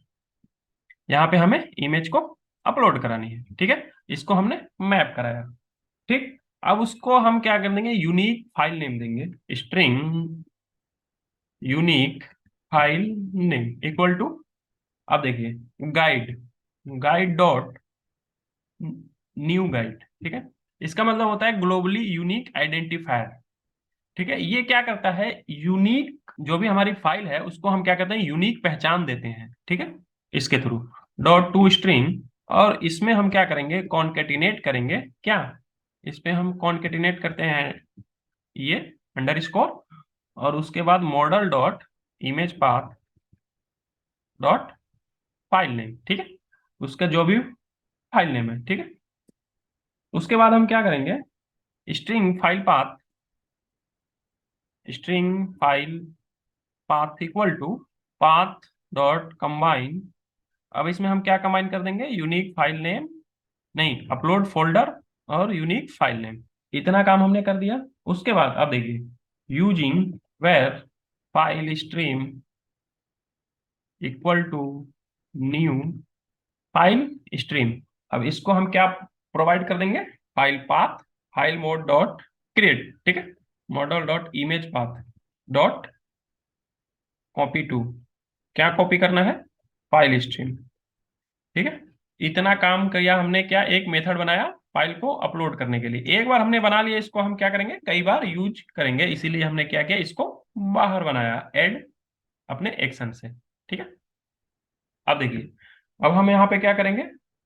यहाँ पे हमें इमेज को अपलोड करानी है, ठीक है। इसको हमने मैप कराया, ठीक। अब उसको हम क्या कर देंगे, यूनिक फाइल नेम देंगे, string unique file name equal to, अब देखिए guid, guid dot new guid, ठीक है। इसका मतलब होता है ग्लोबली यूनिक आइडेंटिफायर, ठीक है। ये क्या करता है, यूनिक जो भी हमारी फाइल है उसको हम क्या करते हैं, यूनिक पहचान देते हैं, ठीक है, इसके थ्रू डॉट टू स्ट्रिंग। और इसमें हम क्या करेंगे, कॉन्केटिनेट करेंगे, क्या इस पे हम कॉन्केटिनेट करते हैं, ये अंडरस्कोर, और उसके बाद model dot image path dot file name, ठीक है। उसका जो भी फाइल नेम है, ठीक है। उसके बाद हम क्या करेंगे, string file path, string file path equal to path dot combine. अब इसमें हम क्या कंबाइन कर देंगे, यूनिक फाइल नेम, नहीं, अपलोड फोल्डर और यूनिक फाइल नेम। इतना काम हमने कर दिया। उसके बाद अब देखिए, using var file stream equal to new file stream. अब इसको हम क्या प्रोवाइड कर देंगे, file path, file mode dot create, ठीक है, model dot image path dot copy to, क्या कॉपी करना है, फाइल स्ट्रीम, ठीक है। इतना काम किया हमने, क्या एक मेथड बनाया फाइल को अपलोड करने के लिए। एक बार हमने बना लिया, इसको हम क्या करेंगे, कई बार यूज करेंगे, इसीलिए हमने क्या किया, इसको बाहर बनाया ऐड अपने एक्शन से, ठीक है। अब देखिए, अब हम यहाँ पे क्या करेंगे,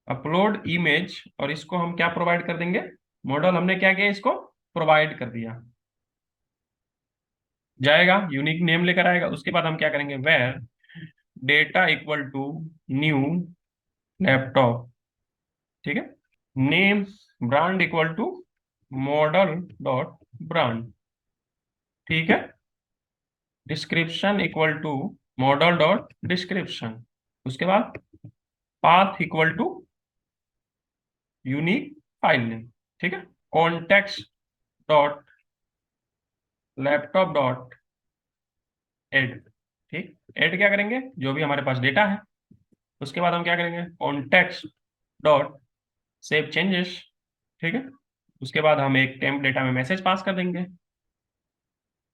अपलोड इमेज, और इसको हम क्या प्रोवाइड कर देंगे, मॉडल हमने क्या किया, इसको प्रोवाइड कर दिया, जाएगा यूनिक नेम लेकर आएगा। उसके बाद हम क्या करेंगे, var data equal to new laptop, ठीक है, name brand equal to model dot brand, ठीक है, description equal to model dot description. उसके बाद path equal to unique file name, ठीक है, context dot laptop dot add, ठीक, एड क्या करेंगे, जो भी हमारे पास डेटा है। उसके बाद हम क्या करेंगे, कॉन्टेक्स्ट डॉट सेव चेंजेस, ठीक है। उसके बाद हम एक टेम्प डेटा में मैसेज पास कर देंगे,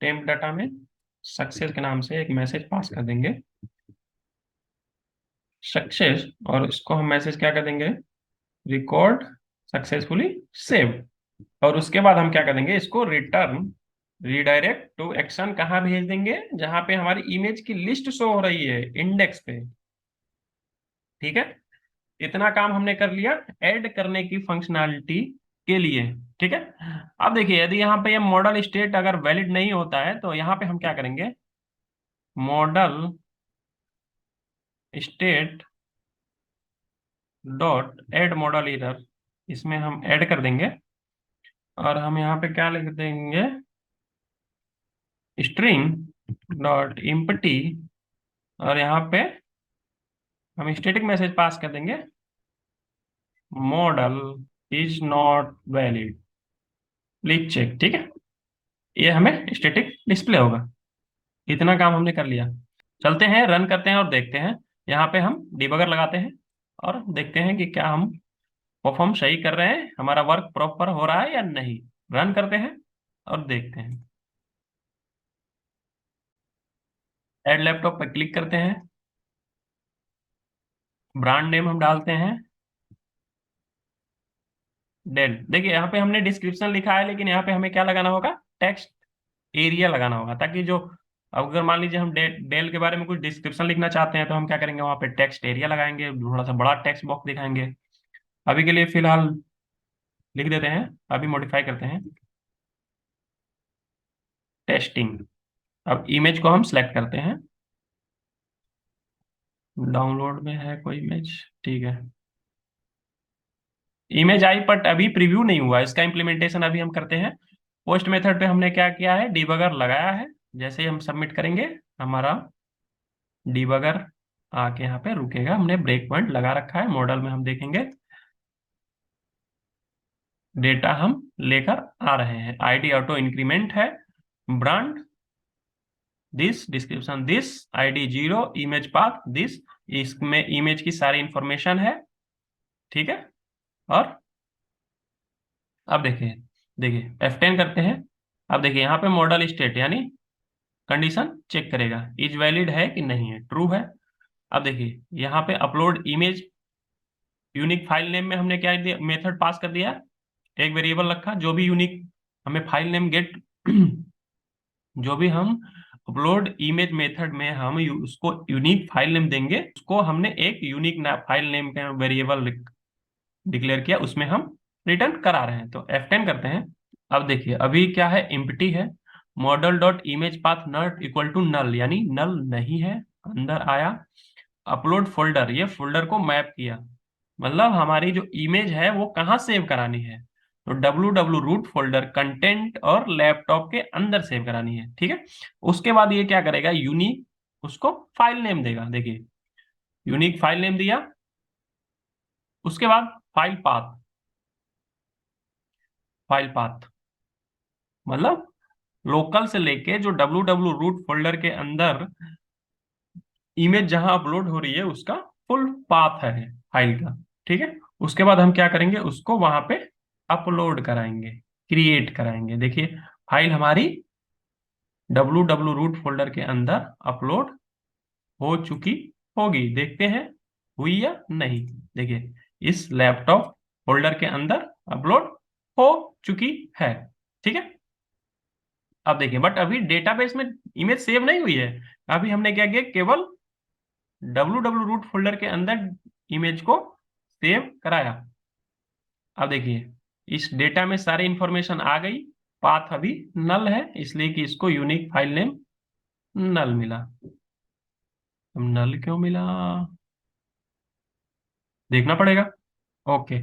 टेम्प डाटा में सक्सेस के नाम से एक मैसेज पास कर देंगे, सक्सेस, और इसको हम मैसेज क्या कर देंगे, रिकॉर्ड सक्सेसफुली सेव्ड। और उसके बाद हम क्या कर देंगे, इसको रिटर्न रीडायरेक्ट टू एक्शन, कहाँ भेज देंगे, जहां पे हमारी इमेज की लिस्ट शो हो रही है, इंडेक्स पे, ठीक है। इतना काम हमने कर लिया ऐड करने की फंक्शनैलिटी के लिए, ठीक है। अब देखिए, यदि यहाँ पे ये मॉडल स्टेट अगर वैलिड नहीं होता है, तो यहाँ पे हम क्या करेंगे, model state dot add model error, इसमें हम ऐड कर देंगे, और हम यहाँ पे क्या लिख देंगे, स्ट्रिंग डॉट इम्पटी, और यहाँ पे हम स्टैटिक मैसेज पास कर देंगे, model is not valid, please check, ठीक है। ये हमें स्टैटिक डिस्प्ले होगा। इतना काम हमने कर लिया। चलते हैं, रन करते हैं और देखते हैं। यहाँ पे हम डिबगर लगाते हैं और देखते हैं कि क्या हम परफॉर्म सही कर रहे हैं, हमारा वर्क प्रॉपर हो रहा है या नहीं। रन करते हैं और देखते हैं। ऐड लैपटॉप पर क्लिक करते हैं, ब्रांड नेम हम डालते हैं डेल। देखिए, यहाँ पे हमने डिस्क्रिप्शन लिखा है, लेकिन यहाँ पे हमें क्या लगाना होगा, टेक्स्ट एरिया लगाना होगा, ताकि जो, अब अगर मान लीजिए हम डेल के बारे में कुछ डिस्क्रिप्शन लिखना चाहते हैं, तो हम क्या करेंगे, वहाँ पे टेक्स्ट एरिया लगाएंगे, थोड़ा सा बड़ा टेक्स्ट बॉक्स दिखाएंगे। अभी के लिए फिलहाल लिख देते हैं, अभी मॉडिफाई करते हैं, टेस्टिंग। अब इमेज को हम सिलेक्ट करते हैं, डाउनलोड में है कोई इमेज, ठीक है, इमेज आई, बट अभी प्रीव्यू नहीं हुआ, इसका इम्प्लीमेंटेशन अभी हम करते हैं। पोस्ट मेथड पे हमने क्या किया है, डिबगर लगाया है, जैसे ही हम सबमिट करेंगे, हमारा डिबगर आके यहाँ पे रुकेगा, हमने ब्रेक पॉइंट लगा रखा है। मॉडल में हम देखेंगे, डेटा हम लेकर आ रहे हैं, आईडी ऑटो इंक्रीमेंट है, brand this, description this, ID 0, image path this, इसमें इमेज की सारी इंफॉर्मेशन है, ठीक है। और अब देखिए, देखिए F10 करते हैं। अब देखिए, यहाँ पे मॉडल स्टेट यानी कंडीशन चेक करेगा, इज वैलिड है कि नहीं है, ट्रू है। अब देखिए, यहाँ पे upload image unique file name में हमने क्या दिया, मेथड पास कर दिया, एक वेरिएबल रखा, जो भी यूनिक हमें फाइल नेम गेट जो भी हम अपलोड इमेज मेथड में हम उसको यूनिक फाइल नेम देंगे, उसको हमने एक यूनिक फाइल नेम का वेरिएबल डिक्लेयर किया, उसमें हम रिटर्न करा रहे हैं। तो F10 करते हैं। अब देखिए, अभी क्या है, एम्प्टी है, model dot image path not equal to null, यानी नल नहीं है, अंदर आया। अपलोड फोल्डर, ये फोल्डर को मैप किया, मतलब हमारी जो इमेज है वो कहाँ सेव करानी है, तो www रूट फोल्डर कंटेंट और लैपटॉप के अंदर सेव करानी है। ठीक है, उसके बाद ये क्या करेगा, यूनिक उसको फाइल नेम देगा। देखिए, यूनिक फाइल नेम दिया, उसके बाद फाइल पाथ, फाइल पाथ मतलब लोकल से लेके जो www रूट फोल्डर के अंदर इमेज जहां अपलोड हो रही है उसका फुल पाथ है फाइल का। ठीक है, उसके बाद हम क्या करेंगे, उसको वहां पे अपलोड कराएंगे, क्रिएट कराएंगे। देखिए, फाइल हमारी www रूट फोल्डर के अंदर अपलोड हो चुकी होगी, देखते हैं हुई या नहीं। देखिए, इस लैपटॉप फोल्डर के अंदर अपलोड हो चुकी है। ठीक है, अब देखिए, बट अभी डेटाबेस में इमेज सेव नहीं हुई है। अभी हमने क्या किया, केवल www रूट फोल्डर के अंदर इमेज को सेव कराया। अब देखिए, इस डेटा में सारी इंफॉर्मेशन आ गई, पाथ अभी नल है, इसलिए कि इसको यूनिक फाइल नेम नल मिला। अब नल क्यों मिला, देखना पड़ेगा। ओके,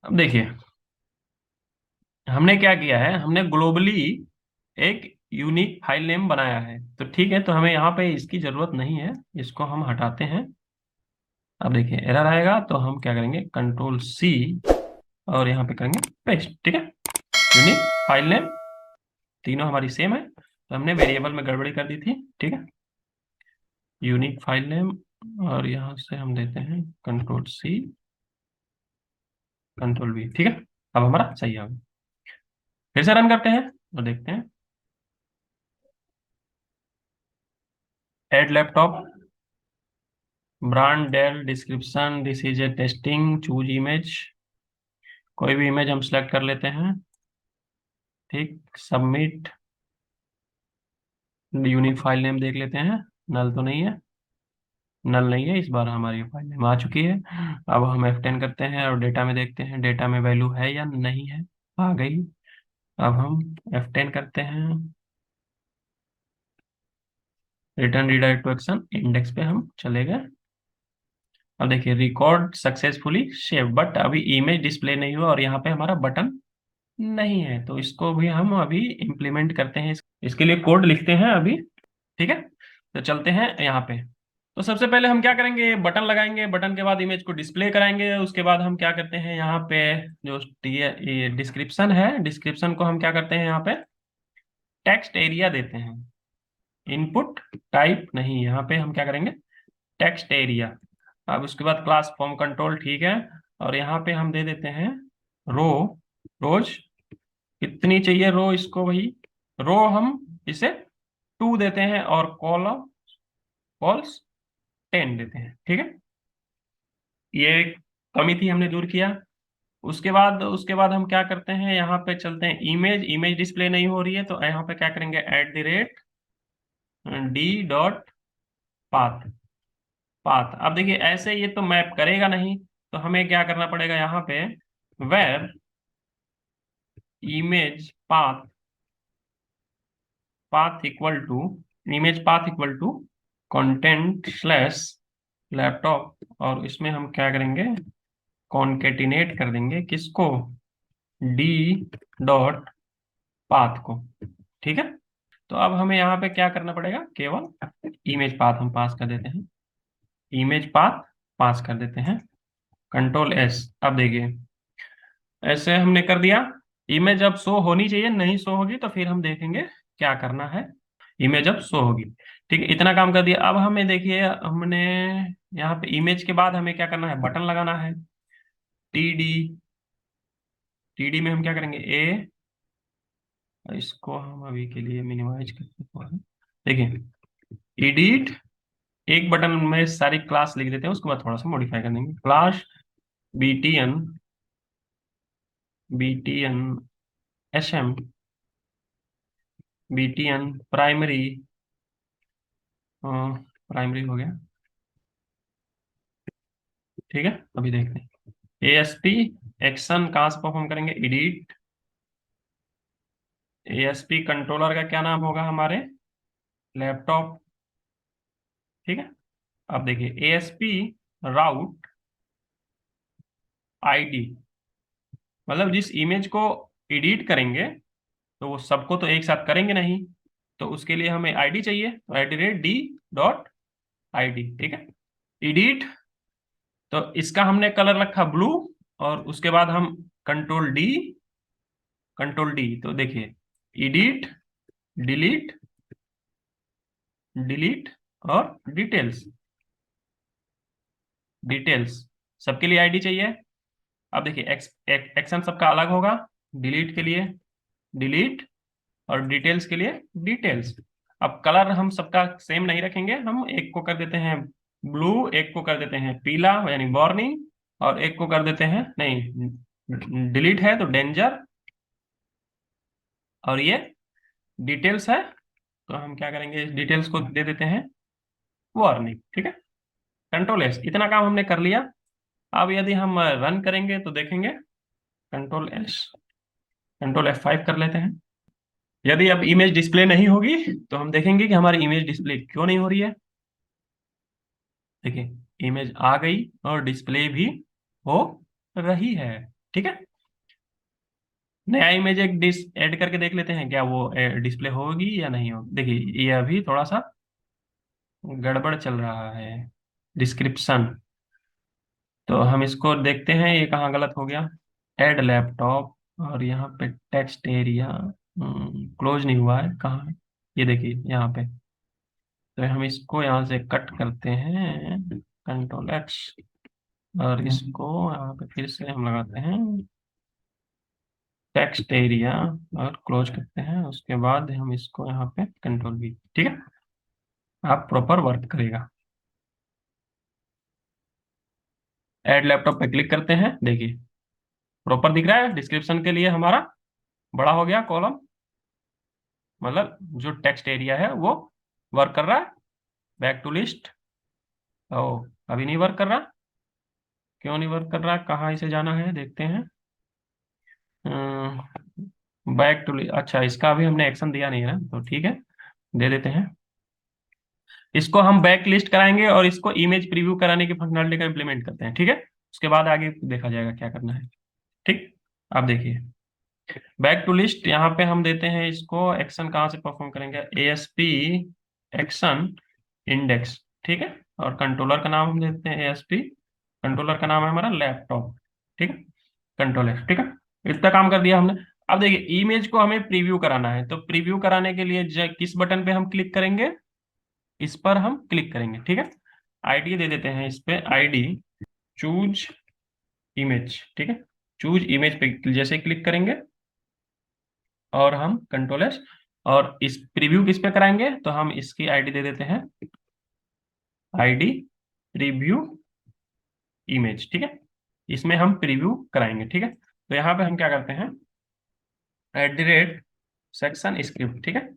अब देखिए, हमने क्या किया है, हमने ग्लोबली एक यूनिक फाइल नेम बनाया है। तो ठीक है, तो हमें यहाँ पे इसकी जरूरत नहीं है, इसको हम हटाते हैं। अब देखिए, एरर आएगा तो हम क्या करेंगे, कंट्रोल सी और यहाँ पे करेंगे पेस्ट। ठीक है, यूनिक फाइल नेम तीनों हमारी सेम है, तो हमने वेरिएबल में गड़बड़ी कर दी थी। ठीक है, यूनिक फाइल नेम, और यहाँ से हम देते हैं कंट्रोल सी कंट्रोल वी। ठीक है, अब हमारा सही आ गया। फिर से रन करते हैं और देखते हैं, add laptop, brand Dell, description this is a testing, choose image, कोई भी इमेज हम सेलेक्ट कर लेते हैं। ठीक, सबमिट, यूनिक फाइल नेम देख लेते हैं, नल तो नहीं है, नल नहीं है, इस बार हमारी फाइल नेम आ चुकी है। अब हम F10 करते हैं और डेटा में देखते हैं, डेटा में वैल्यू है या नहीं है, आ गई। अब हम F10 करते हैं, return redirect to action, index पे हम चले गए। अब देखिए, रिकॉर्ड सक्सेसफुली सेव, बट अभी इमेज डिस्प्ले नहीं हुआ और यहाँ पे हमारा बटन नहीं है, तो इसको भी हम अभी इम्प्लीमेंट करते हैं। इसके लिए कोड लिखते हैं अभी। ठीक है, तो चलते हैं यहाँ पे। तो सबसे पहले हम क्या करेंगे, बटन लगाएंगे, बटन के बाद इमेज को डिस्प्ले कराएंगे। उसके बाद हम क्या करते हैं, यहाँ पे जो ये डिस्क्रिप्शन है, डिस्क्रिप्शन को हम क्या करते हैं, यहाँ पे टेक्स्ट एरिया देते हैं, इनपुट टाइप नहीं, यहाँ पे हम क्या करेंगे, टेक्स्ट एरिया। अब उसके बाद क्लास फॉर्म कंट्रोल, ठीक है, और यहाँ पे हम दे देते हैं रो, रोज कितनी चाहिए रो इसको, वही रो हम इसे 2 देते हैं, और कॉलम कॉल्स 10 देते हैं। ठीक है, ये कमी थी, हमने दूर किया। उसके बाद हम क्या करते हैं, यहाँ पे चलते हैं, इमेज इमेज डिस्प्ले नहीं हो रही है, तो यहाँ पे क्या करेंगे, @d पाथ, पाथ। अब देखिए, ऐसे ये तो मैप करेगा नहीं, तो हमें क्या करना पड़ेगा, यहाँ पे var image path, path equal to, image path equal to content slash laptop, और इसमें हम क्या करेंगे, कॉन्केटिनेट कर देंगे किसको, डी डॉट पाथ को। ठीक है, तो अब हमें यहाँ पे क्या करना पड़ेगा, केवल इमेज पाथ हम पास कर देते हैं, इमेज पाथ पास कर देते हैं, कंट्रोल एस। अब देखिए, ऐसे हमने कर दिया, इमेज अब शो होनी चाहिए, नहीं शो होगी तो फिर हम देखेंगे क्या करना है, इमेज अब शो होगी। ठीक है, इतना काम कर दिया। अब हमें देखिए, हमने यहाँ पे इमेज के बाद हमें क्या करना है, बटन लगाना है, टीडी, टीडी में हम क्या करेंगे, ए, इसको हम अभी के लिए मिनिमाइज करते हैं। देखिए, एडिट, एक बटन में सारी क्लास लिख देते हैं, उसके बाद थोड़ा सा मॉडिफाई कर देंगे, class BTN, BTN SM, BTN primary, primary हो गया। ठीक है, अभी देखते हैं, एएसपी एक्शन कहाँ से परफॉर्म करेंगे, एडिट, एएसपी कंट्रोलर का क्या नाम होगा, हमारे लैपटॉप। ठीक है, अब देखिए, एएसपी राउट, आईडी, मतलब जिस इमेज को एडिट करेंगे तो वो सबको तो एक साथ करेंगे नहीं, तो उसके लिए हमें आईडी चाहिए, तो @d.id, ठीक है। एडिट, तो इसका हमने कलर रखा ब्लू, और उसके बाद हम कंट्रोल डी, तो देखिए एडिट, डिलीट, डिलीट और डिटेल्स, डिटेल्स सबके लिए आईडी चाहिए। अब देखिए एक्शन सबका अलग होगा, डिलीट के लिए डिलीट और डिटेल्स के लिए डिटेल्स। अब कलर हम सबका सेम नहीं रखेंगे, हम एक को कर देते हैं ब्लू, एक को कर देते हैं पीला यानी वार्निंग, और एक को कर देते हैं, नहीं डिलीट है तो डेंजर, और ये डिटेल्स है तो हम क्या करेंगे, इस डिटेल्स को दे देते हैं वार्निंग, ठीक है। कंट्रोल S, इतना काम हमने कर लिया। अब यदि हम रन करेंगे तो देखेंगे, कंट्रोल F5 कर लेते हैं। यदि अब इमेज डिस्प्ले नहीं होगी तो हम देखेंगे कि हमारी इमेज डिस्प्ले क्यों नहीं हो रही है। देखिए इमेज आ गई और डिस्प्ले भी हो रही है, ठीक है। नया इमेज एक डिस ऐड करके देख लेते हैं क्या वो डिस्प्ले होगी या नहीं होगी। देखिए ये अभी थोड़ा सा गड़बड़ चल रहा है डिस्क्रिप्शन, तो हम इसको देखते हैं ये कहाँ गलत हो गया। ऐड लैपटॉप, और यहाँ पे टेक्स्ट एरिया क्लोज नहीं हुआ है, कहाँ है? ये देखिए यहाँ पे, तो हम इसको यहाँ से कट करते हैं, कंट्रोल X, और इसको यहाँ पे फिर से हम लगाते हैं टेक्स्ट एरिया और क्लोज करते हैं। उसके बाद हम इसको यहाँ पे कंट्रोल V, ठीक है। आप प्रॉपर वर्क करेगा। ऐड लैपटॉप पे क्लिक करते हैं, देखिए प्रॉपर दिख रहा है, डिस्क्रिप्शन के लिए हमारा बड़ा हो गया कॉलम, मतलब जो टेक्स्ट एरिया है वो वर्क कर रहा है। बैक टू लिस्ट, ओ अभी नहीं वर्क कर रहा, क्यों नहीं वर्क कर रहा, कहाँ इसे जाना है देखते हैं। बैक टू, अच्छा इसका अभी हमने एक्शन दिया नहीं है ना, तो ठीक है दे देते हैं। इसको हम बैक लिस्ट कराएंगे और इसको इमेज प्रीव्यू कराने की फंक्शनलिटी का इम्प्लीमेंट करते हैं, ठीक है। उसके बाद आगे देखा जाएगा क्या करना है, ठीक। अब देखिए बैक टू लिस्ट, यहाँ पे हम देते हैं इसको एक्शन कहाँ से परफॉर्म करेंगे, ASP एक्शन इंडेक्स, ठीक है। और कंट्रोलर का नाम हम देते हैं ASP, कंट्रोलर का नाम है हमारा लैपटॉप, ठीक है। कंट्रोल S, ठीक है। इतना काम कर दिया हमने। अब देखिए इमेज को हमें प्रीव्यू कराना है, तो प्रीव्यू कराने के लिए किस बटन पे हम क्लिक करेंगे, इस पर हम क्लिक करेंगे, ठीक है। आईडी दे देते हैं इस पे, आईडी चूज इमेज, ठीक है। चूज इमेज पे जैसे क्लिक करेंगे और हम कंट्रोल S, और इस प्रीव्यू किस पे कराएंगे, तो हम इसकी आईडी दे देते हैं आईडी प्रीव्यू इमेज, ठीक है। इसमें हम प्रीव्यू कराएंगे, ठीक है। तो यहाँ पे हम क्या करते हैं, @सेक्शन स्क्रिप्ट, ठीक है।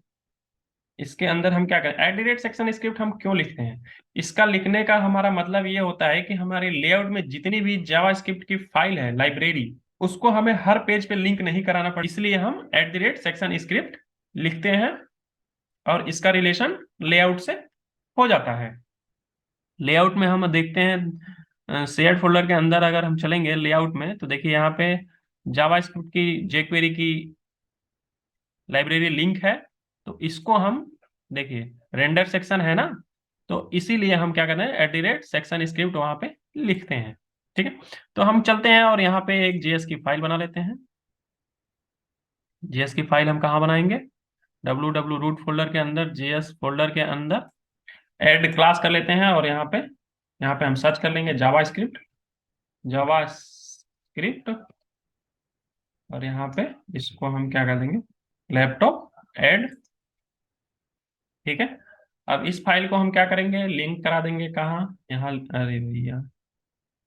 इसके अंदर हम क्या करें, @सेक्शन स्क्रिप्ट हम क्यों लिखते हैं, इसका लिखने का हमारा मतलब ये होता है कि हमारे लेआउट में जितनी भी जावास्क्रिप्ट की फाइल है, लाइब्रेरी, उसको हमें हर पेज पे लिंक नहीं कराना पड़ता, इसलिए हम @सेक्शन स्क्रिप्ट लिखते हैं, और इसका रिलेशन लेआउट से हो जाता है। लेआउट में हम देखते हैं शेयर्ड फोल्डर के अंदर अगर हम चलेंगे लेआउट में, तो देखिए यहाँ पे जावास्क्रिप्ट की जेक्वेरी की लाइब्रेरी लिंक है, तो इसको हम देखिए रेंडर सेक्शन है ना, तो इसीलिए हम क्या करते हैं, @सेक्शन स्क्रिप्ट वहां पे लिखते हैं, ठीक है। तो हम चलते हैं और यहाँ पे एक JS की फाइल बना लेते हैं। JS की फाइल हम कहाँ बनाएंगे, www रूट फोल्डर के अंदर, JS फोल्डर के अंदर ऐड क्लास कर लेते हैं, और यहाँ पे हम सर्च कर लेंगे जावा स्क्रिप्ट, और यहाँ पे इसको हम क्या कर देंगे, लैपटॉप ऐड, ठीक है। अब इस फाइल को हम क्या करेंगे, लिंक करा देंगे कहाँ, यहाँ, अरे भैया,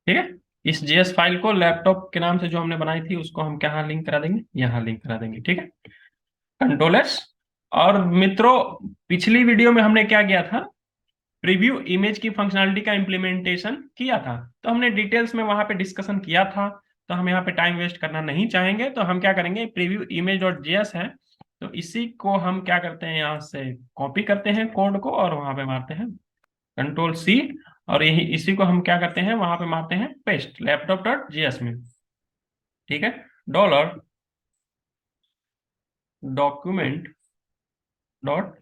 ठीक है। इस JS फाइल को लैपटॉप के नाम से जो हमने बनाई थी उसको हम कहाँ लिंक करा देंगे, यहाँ लिंक करा देंगे, ठीक है। कंट्रोल S, और मित्रों पिछली वीडियो में हमने क्या किया था, प्रीव्यू इमेज की फंक्शनलिटी का इम्प्लीमेंटेशन किया था, तो हमने डिटेल्स में वहां पे डिस्कशन किया था, तो हम यहाँ पे टाइम वेस्ट करना नहीं चाहेंगे, तो हम क्या करेंगे, प्रीव्यू इमेज डॉट JS है, तो इसी को हम क्या करते हैं, यहाँ से कॉपी करते हैं कोड को और वहां पे मारते हैं कंट्रोल C, और यही इसी को हम क्या करते हैं, वहां पे मारते हैं पेस्ट लैपटॉप डॉट JS में, ठीक है, डॉलर डॉक्यूमेंट डॉट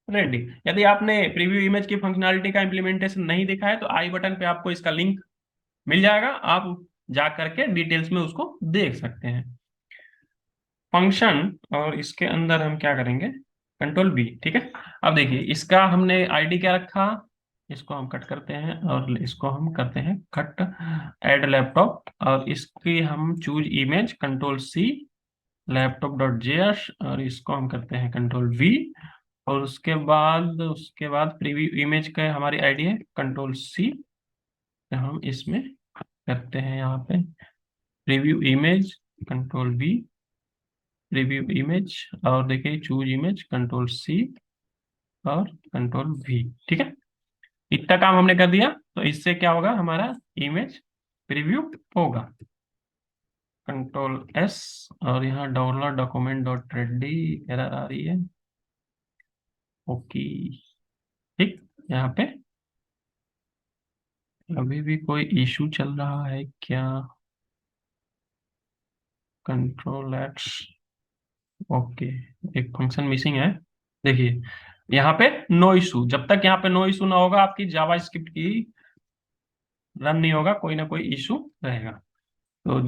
रेडी। यदि आपने प्रीव्यू इमेज की फंक्शनैलिटी का इंप्लीमेंटेशन नहीं देखा है तो आई बटन पे आपको इसका लिंक मिल जाएगा, आप जा करके डिटेल्स में उसको देख सकते हैं। फंक्शन, और इसके अंदर हम क्या करेंगे, कंट्रोल बी। ठीक है, अब देखिए इसका हमने आईडी क्या रखा, इसको हम कट करते हैं और इसको हम करते हैं कट, ऐड लैपटॉप, और इसकी हम choose image control C, laptop dot JS, और इसको हम करते हैं कंट्रोल वी, और उसके बाद प्रीव्यू इमेज का हमारी आईडी है कंट्रोल सी, हम इसमें करते हैं यहाँ पे preview image control we, preview image, और देखिए चूज इमेज कंट्रोल सी और कंट्रोल वी। ठीक है, इतना काम हमने कर दिया, तो इससे क्या होगा, हमारा इमेज प्रीव्यू होगा। कंट्रोल एस, और यहाँ dollar document dot ready error आ रही है। ओके, ठीक, यहाँ पे अभी भी कोई इशू चल रहा है क्या, कंट्रोल एक्स, ओके, एक फंक्शन मिसिंग है। देखिए यहाँ पे नो इशू, जब तक यहाँ पे नो इशू ना होगा आपकी जावास्क्रिप्ट की रन नहीं होगा, कोई ना कोई इशू रहेगा, तो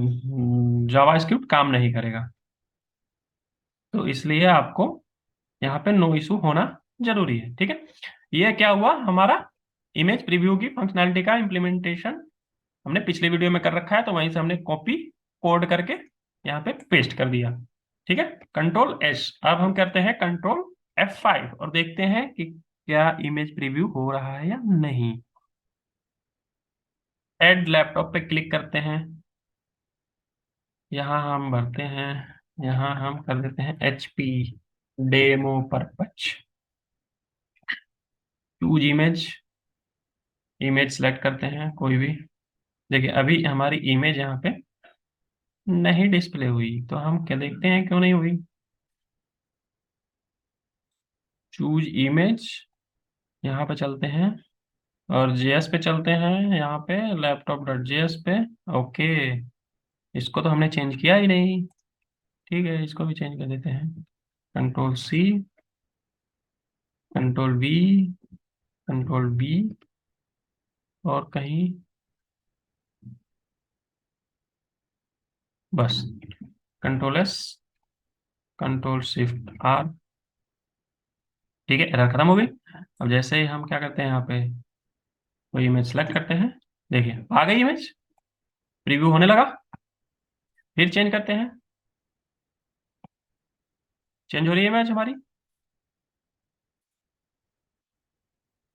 जावास्क्रिप्ट काम नहीं करेगा। तो इसलिए आपको यहाँ पे नो इशू होना जरूरी है। ठीक है, ये क्या हुआ, हमारा इमेज प्रीव्यू की फंक्शनैलिटी का इम्प्लीमेंटेशन हमने पिछले वीडियो में कर रखा है, तो वहीं से हमने कॉपी कोड करके यहाँ पे पेस्ट कर दिया। ठीक है, कंट्रोल एस, अब हम करते हैं कंट्रोल F5 और देखते हैं कि क्या इमेज प्रीव्यू हो रहा है या नहीं। ऐड लैपटॉप पे क्लिक करते हैं, यहाँ हम भरते हैं, यहाँ हम कर देते हैं HP demo purpose, choose image, image select करते हैं कोई भी। देखिए अभी हमारी इमेज यहाँ पे नहीं डिस्प्ले हुई, तो हम क्या देखते हैं क्यों नहीं हुई। चूज इमेज, यहाँ पे चलते हैं और जेएस पे चलते हैं, यहाँ पे लैपटॉप डॉट जेएस पे। ओके, इसको तो हमने चेंज किया ही नहीं, ठीक है, इसको भी चेंज कर देते हैं, control C, control V, control B, और कहीं बस control S, control shift R. ठीक है, एरर खत्म हो गई। अब जैसे ही हम क्या करते हैं, यहाँ पे कोई इमेज सेलेक्ट करते हैं, देखिए आ गई इमेज, प्रीव्यू होने लगा। फिर चेंज करते हैं, चेंज हो रही है इमेज हमारी।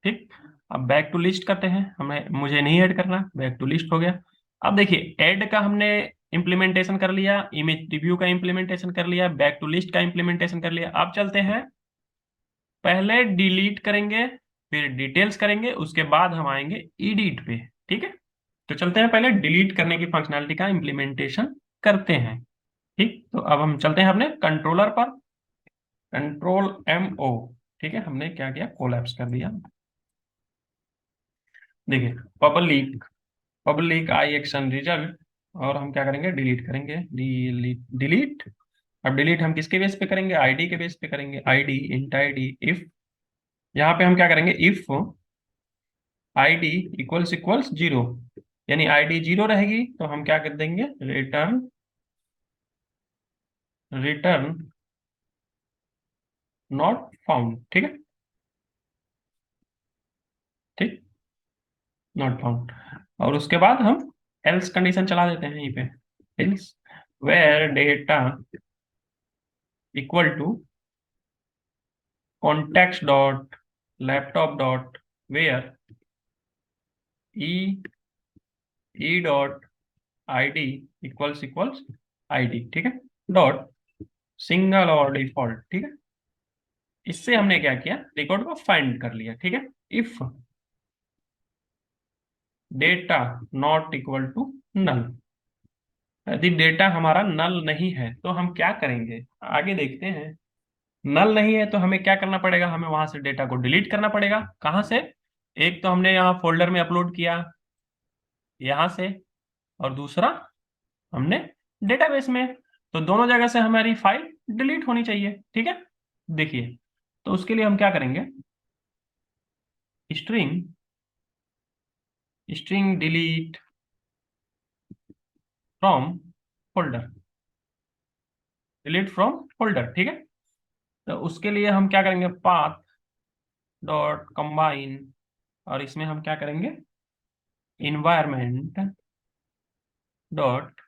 ठीक, अब बैक टू लिस्ट करते हैं, मुझे नहीं ऐड करना, बैक टू लिस्ट हो गया। अब देखिए ऐड का हमने इम्प्लीमेंटेशन कर लिया, इमेज प्रीव्यू का इम्प्लीमेंटेशन कर लिया, बैक टू लिस्ट का इम्प्लीमेंटेशन कर लिया। अब चलते हैं, पहले डिलीट करेंगे, फिर डिटेल्स करेंगे, उसके बाद हम आएंगे एडिट पे। ठीक है, तो चलते हैं पहले डिलीट करने की फंक्शनैलिटी का इम्प्लीमेंटेशन करते हैं। ठीक, तो अब हम चलते हैं अपने कंट्रोलर पर, कंट्रोल MO। ठीक है, हमने क्या किया, कोलैप्स कर दिया। देखिए public, public I action result, और हम क्या करेंगे, डिलीट करेंगे, डिलीट डिलीट। अब डिलीट हम किसके बेस पे करेंगे, आईडी के बेस पे करेंगे, आईडी इंट आईडी इफ, यहाँ पे हम क्या करेंगे, if ID equals equals zero, यानी आईडी जीरो रहेगी तो हम क्या कर देंगे, रिटर्न, रिटर्न नॉट फाउंड। ठीक है, ठीक, नॉट फाउंड, और उसके बाद हम एल्स कंडीशन चला देते हैं यहीं पे, else var data equal to context dot laptop dot where e e dot ID equals equals ID. ठीक है, डॉट सिंगल और डिफॉल्ट। ठीक है, इससे हमने क्या किया, रिकॉर्ड को फाइंड कर लिया। ठीक है, if data not equal to null, यदि डेटा हमारा नल नहीं है तो हम क्या करेंगे, आगे देखते हैं। नल नहीं है तो हमें क्या करना पड़ेगा, हमें वहां से डेटा को डिलीट करना पड़ेगा। कहाँ से, एक तो हमने यहाँ फोल्डर में अपलोड किया यहाँ से, और दूसरा हमने डेटाबेस में। तो दोनों जगह से हमारी फाइल डिलीट होनी चाहिए, ठीक है। देखिए, तो उसके लिए हम क्या करेंगे, string string delete from folder, delete from folder, ठीक है। तो उसके लिए हम क्या करेंगे, पाथ डॉट कंबाइन, और इसमें हम क्या करेंगे, environment dot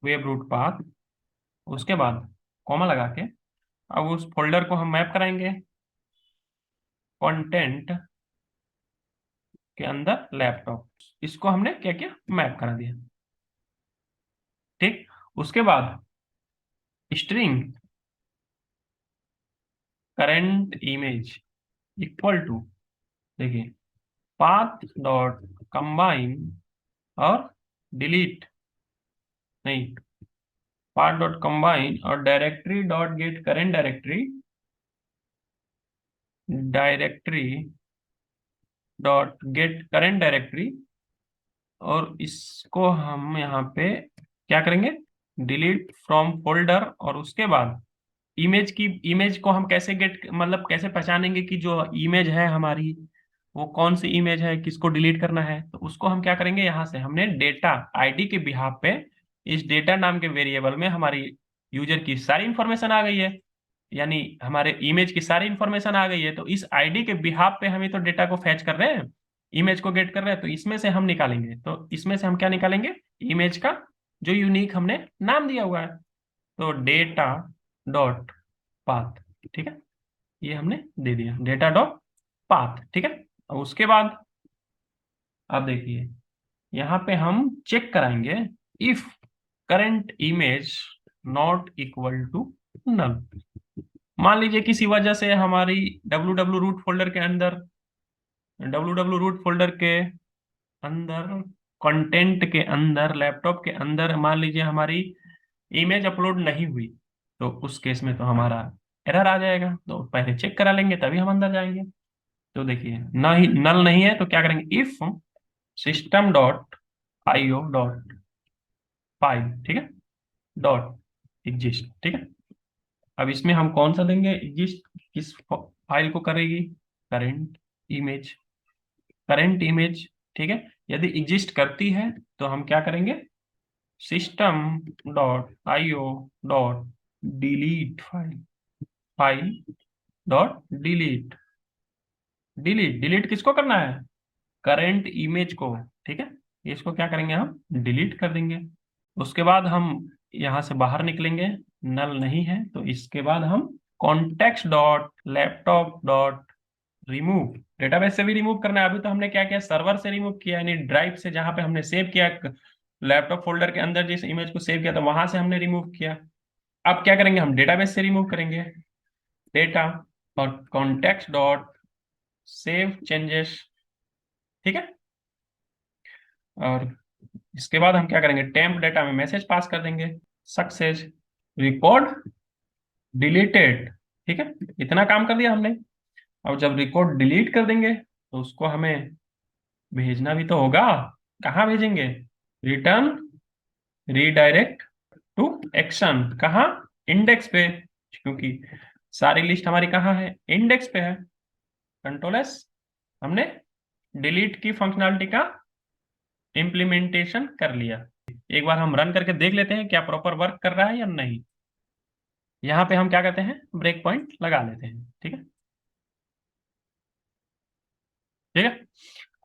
web root path, उसके बाद कॉमा लगा के अब उस फोल्डर को हम मैप कराएंगे कंटेंट के अंदर लैपटॉप। इसको हमने क्या किया, मैप करा दिया, ठीक। उसके बाद string current image equal to, देखिए, पाथ डॉट कंबाइन और डिलीट, नहीं, पाथ डॉट कंबाइन और directory dot get current directory, directory dot get current directory, और इसको हम यहाँ पे क्या करेंगे, डिलीट फ्रॉम फोल्डर। और उसके बाद इमेज को हम कैसे गेट, मतलब कैसे पहचानेंगे कि जो इमेज है हमारी वो कौन सी इमेज है, किसको डिलीट करना है। तो उसको हम क्या करेंगे, यहाँ से हमने डेटा आईडी के बिहाफ पे इस डेटा नाम के वेरिएबल में हमारी यूजर की सारी इंफॉर्मेशन आ गई है, यानी हमारे इमेज की सारी इंफॉर्मेशन आ गई है। तो इस आईडी के बिहाफ पे हम ही तो डेटा को फैच कर रहे हैं, इमेज को गेट कर रहे हैं। तो इसमें से हम निकालेंगे, तो इसमें से हम क्या निकालेंगे, इमेज का जो यूनिक हमने नाम दिया हुआ है। तो डेटा डॉट पाथ, ठीक है, ये हमने दे दिया डेटा डॉट पाथ, ठीक है। और उसके बाद आप देखिए, यहाँ पे हम चेक कराएंगे if current image not equal to null. मान लीजिए किसी वजह से हमारी www रूट फोल्डर के अंदर, www रूट फोल्डर के अंदर कंटेंट के अंदर लैपटॉप के अंदर मान लीजिए हमारी इमेज अपलोड नहीं हुई, तो उस केस में तो हमारा एरर आ जाएगा। तो पहले चेक करा लेंगे तभी हम अंदर जाएंगे। तो देखिए, ना ही नल नहीं है तो क्या करेंगे, if system dot IO dot file, ठीक है, डॉट एग्जिस्ट, ठीक है। अब इसमें हम कौन सा देंगे, एग्जिस्ट किस फाइल को करेगी, करेंट इमेज, करेंट इमेज, ठीक है। यदि एग्जिस्ट करती है तो हम क्या करेंगे, system dot IO dot delete file, file dot delete, delete delete किसको करना है, करेंट इमेज को, ठीक है। इसको क्या करेंगे, हम डिलीट कर देंगे। उसके बाद हम यहाँ से बाहर निकलेंगे, नल नहीं है तो इसके बाद हम context dot laptop dot remove, database से भी रिमूव करना है। अभी तो हमने क्या किया, सर्वर से रिमूव किया, यानी ड्राइव से जहां पे हमने सेव किया, लैपटॉप फोल्डर के अंदर जिस इमेज को सेव किया था वहां से हमने रिमूव किया। अब क्या करेंगे, हम डेटाबेस से रिमूव करेंगे, डेटा और कॉन्टेक्स्ट डॉट सेव चेंजेस, ठीक है। और इसके बाद हम क्या करेंगे, टेम्प डेटा में मैसेज पास कर देंगे, सक्सेस रिकॉर्ड डिलीटेड, ठीक है। इतना काम कर दिया हमने। अब जब रिकॉर्ड डिलीट कर देंगे तो उसको हमें भेजना भी तो होगा। कहाँ भेजेंगे, रिटर्न रीडायरेक्ट टू एक्शन, कहाँ, इंडेक्स पे, क्योंकि सारी लिस्ट हमारी कहाँ है, इंडेक्स पे है। कंट्रोल एस, हमने डिलीट की फंक्शनैलिटी का इम्प्लीमेंटेशन कर लिया। एक बार हम रन करके देख लेते हैं क्या प्रॉपर वर्क कर रहा है या नहीं। यहाँ पे हम क्या करते हैं, ब्रेक पॉइंट लगा लेते हैं, ठीक है, ठीक है।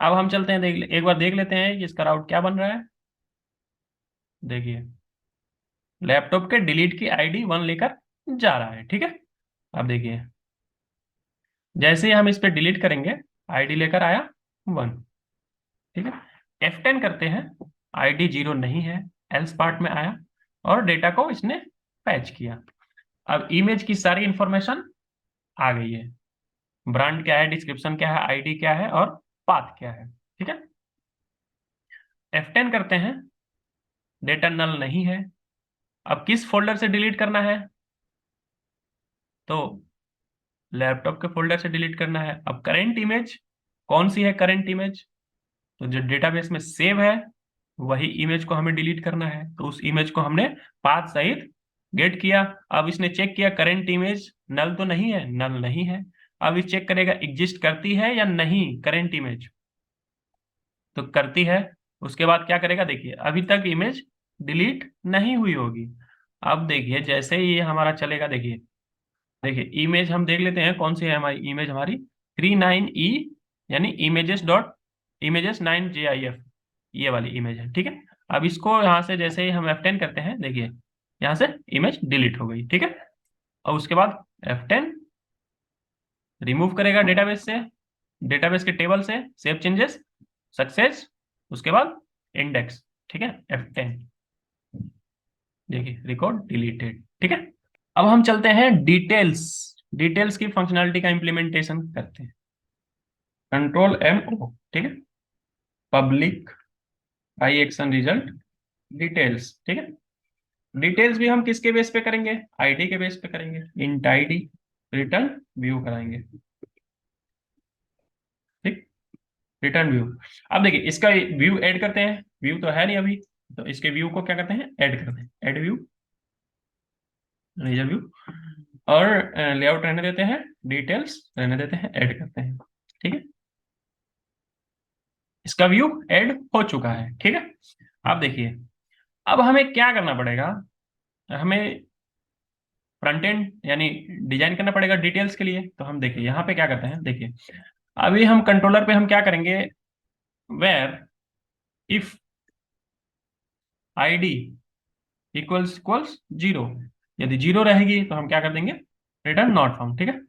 अब हम चलते हैं, एक बार देख लेते हैं कि इसका राउट क्या बन रहा है। देखिए, लैपटॉप के डिलीट की आईडी 1 लेकर जा रहा है, ठीक है। अब देखिए, जैसे ही हम इस पे डिलीट करेंगे आईडी लेकर आया 1, ठीक है। F10 करते हैं, आईडी 0 नहीं है, एल्स पार्ट में आया और डेटा को इसने फैच किया। अब इमेज की सारी इंफॉर्मेशन आ गई है, ब्रांड क्या है, डिस्क्रिप्शन क्या है, आईडी क्या है और पाथ क्या है, ठीक है। F10 करते हैं, डेटा नल नहीं है। अब किस फोल्डर से डिलीट करना है, तो लैपटॉप के फोल्डर से डिलीट करना है। अब करेंट इमेज कौन सी है, करेंट इमेज तो जो डेटाबेस में सेव है वही इमेज को हमें डिलीट करना है, तो उस इमेज को हमने पाथ सहित गेट किया। अब इसने चेक किया करेंट इमेज नल तो नहीं है, नल नहीं है। अब ये चेक करेगा एग्जिस्ट करती है या नहीं करेंट इमेज, तो करती है। उसके बाद क्या करेगा, देखिए अभी तक इमेज डिलीट नहीं हुई होगी। अब देखिए जैसे ही ये हमारा चलेगा, देखिए देखिए इमेज हम देख लेते हैं कौन सी है हमारी इमेज, हमारी 39E, यानी images9GIF, ये वाली इमेज है, ठीक है। अब इसको यहाँ से जैसे ही हम F10 करते हैं, देखिए यहाँ से इमेज डिलीट हो गई, ठीक है। और उसके बाद F10 रिमूव करेगा डेटाबेस से, डेटाबेस के टेबल से, सेव चेंजेस, सक्सेस, उसके बाद इंडेक्स, ठीक है। F10, देखिए रिकॉर्ड डिलीटेड, ठीक है। अब हम चलते हैं डिटेल्स, डिटेल्स की फंक्शनैलिटी का इंप्लीमेंटेशन करते हैं। Ctrl+M, ठीक है। Public I action result details, ठीक है। डिटेल्स भी हम किसके बेस पे करेंगे, आईडी के बेस पे करेंगे। इंट आईडी रिटर्न व्यू कराएंगे, ठीक, रिटर्न व्यू। अब देखिए इसका व्यू ऐड करते हैं, व्यू तो है नहीं अभी, तो इसके व्यू को क्या करते हैं, ऐड करते हैं, ऐड व्यू, रिजल्ट व्यू। और लेआउट रहने देते हैं, डिटेल्स रहने देते हैं, ऐड करते हैं, ठीक है। इसका व्यू ऐड हो चुका है, ठीक है। अब देखिए अब हमें क्या करना पड़ेगा, हमें फ्रंट एंड यानी डिजाइन करना पड़ेगा डिटेल्स के लिए। तो हम देखिए यहाँ पे क्या करते हैं, देखिए अभी हम कंट्रोलर पे हम क्या करेंगे, var if ID equals equals 0, यदि 0 रहेगी तो हम क्या कर देंगे, रिटर्न नॉट फाउंड, ठीक है।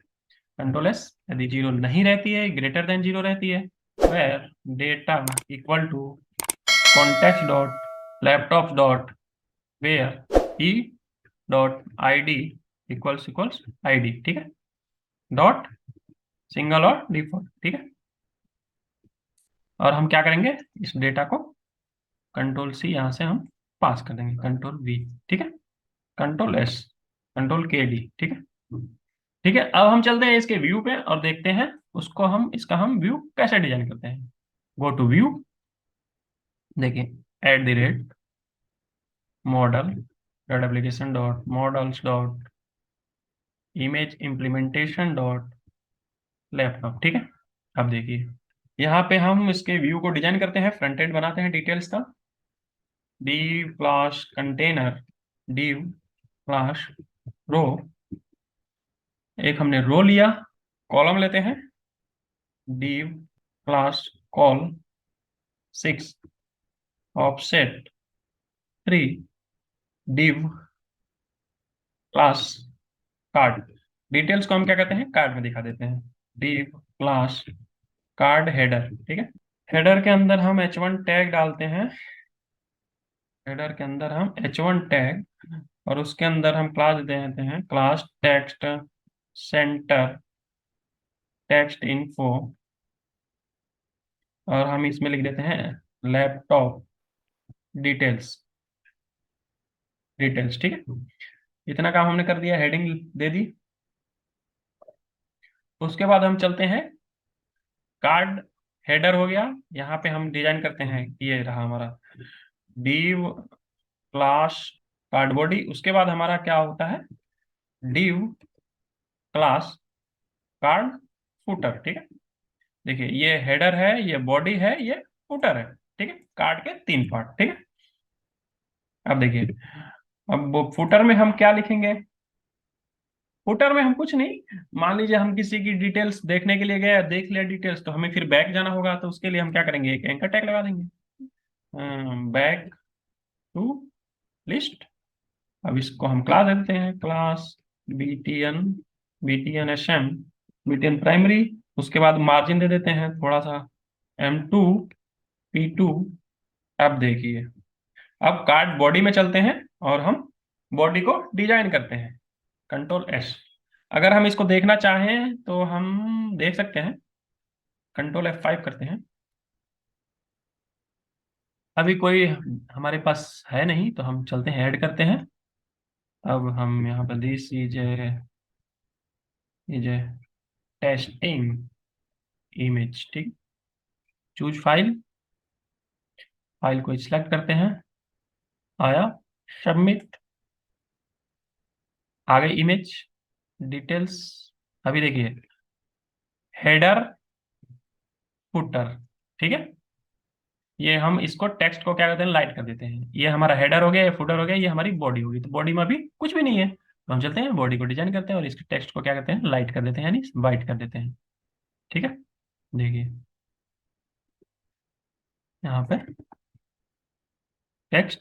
कंट्रोल S, यदि 0 नहीं रहती है, ग्रेटर देन 0 रहती है, var data equal to context dot laptop dot where e dot I D equals equals I D, ठीक है, डॉट सिंगल और डिफॉल्ट, ठीक है। और हम क्या करेंगे, इस डेटा को Ctrl+C यहाँ से हम पास कर देंगे, Ctrl+V, ठीक है, Ctrl+S, Ctrl+KD, ठीक है। ठीक है, अब हम चलते हैं इसके व्यू पे और देखते हैं उसको हम, इसका हम व्यू कैसे डिजाइन करते हैं। गो टू व्यू, देखिए @model dot application dot models dot image implementation dot laptop, ठीक है। अब देखिए यहाँ पे हम इसके व्यू को डिजाइन करते हैं, फ्रंट एंड बनाते हैं डिटेल्स का। div class container, div class row, एक हमने रो लिया, कॉलम लेते हैं, div class col 6 offset 3 div class card. Details को हम क्या करते हैं, कार्ड में दिखा देते हैं, div क्लास कार्ड हेडर, ठीक है। हेडर के अंदर हम h1 टैग डालते हैं, हेडर के अंदर हम h1 टैग, और उसके अंदर हम क्लास देते हैं, class text centre text info, और हम इसमें लिख देते हैं लैपटॉप डिटेल्स, डिटेल्स, ठीक है। इतना काम हमने कर दिया, हेडिंग दे दी। उसके बाद हम चलते हैं, कार्ड हेडर हो गया, यहाँ पे हम डिजाइन करते हैं, ये रहा हमारा div क्लास कार्ड बॉडी। उसके बाद हमारा क्या होता है, div क्लास कार्ड फुटर, ठीक है। देखिए ये हेडर है, ये बॉडी है, ये फुटर है, ठीक है, कार्ड के 3 पार्ट, ठीक है। अब देखिए अब वो फुटर में हम क्या लिखेंगे, फुटर में हम कुछ नहीं, मान लीजिए हम किसी की डिटेल्स देखने के लिए गए, देख लिया डिटेल्स, तो हमें फिर बैक जाना होगा, तो उसके लिए हम क्या करेंगे, एक एंकर टैग लगा देंगे, बैक टू लिस्ट। अब इसको हम क्लास देते हैं, class btn btn sm btn primary. उसके बाद मार्जिन दे देते हैं थोड़ा सा, m2 p2। अब देखिए अब कार्ड बॉडी में चलते हैं और हम बॉडी को डिजाइन करते हैं, Ctrl+S। अगर हम इसको देखना चाहें तो हम देख सकते हैं, Ctrl+F5 करते हैं। अभी कोई हमारे पास है नहीं, तो हम चलते हैं ऐड करते हैं। अब हम यहाँ पर this is a testing image, ठीक, चूज फाइल, फाइल को सिलेक्ट करते हैं, आया, सबमिट, आ गई इमेज, डिटेल्स। अभी देखिए, हेडर, फुटर, ठीक है। ये हम इसको टेक्स्ट को क्या करते हैं, लाइट कर देते हैं। ये हमारा हेडर हो गया, ये फुटर हो गया, ये हमारी बॉडी होगी। तो बॉडी में अभी कुछ भी नहीं है, तो हम चलते हैं बॉडी को डिजाइन करते हैं और इसके टेक्स्ट को क्या करते हैं, लाइट कर देते हैं, यानी वाइट कर देते हैं। ठीक है, देखिए यहाँ पे टेक्स्ट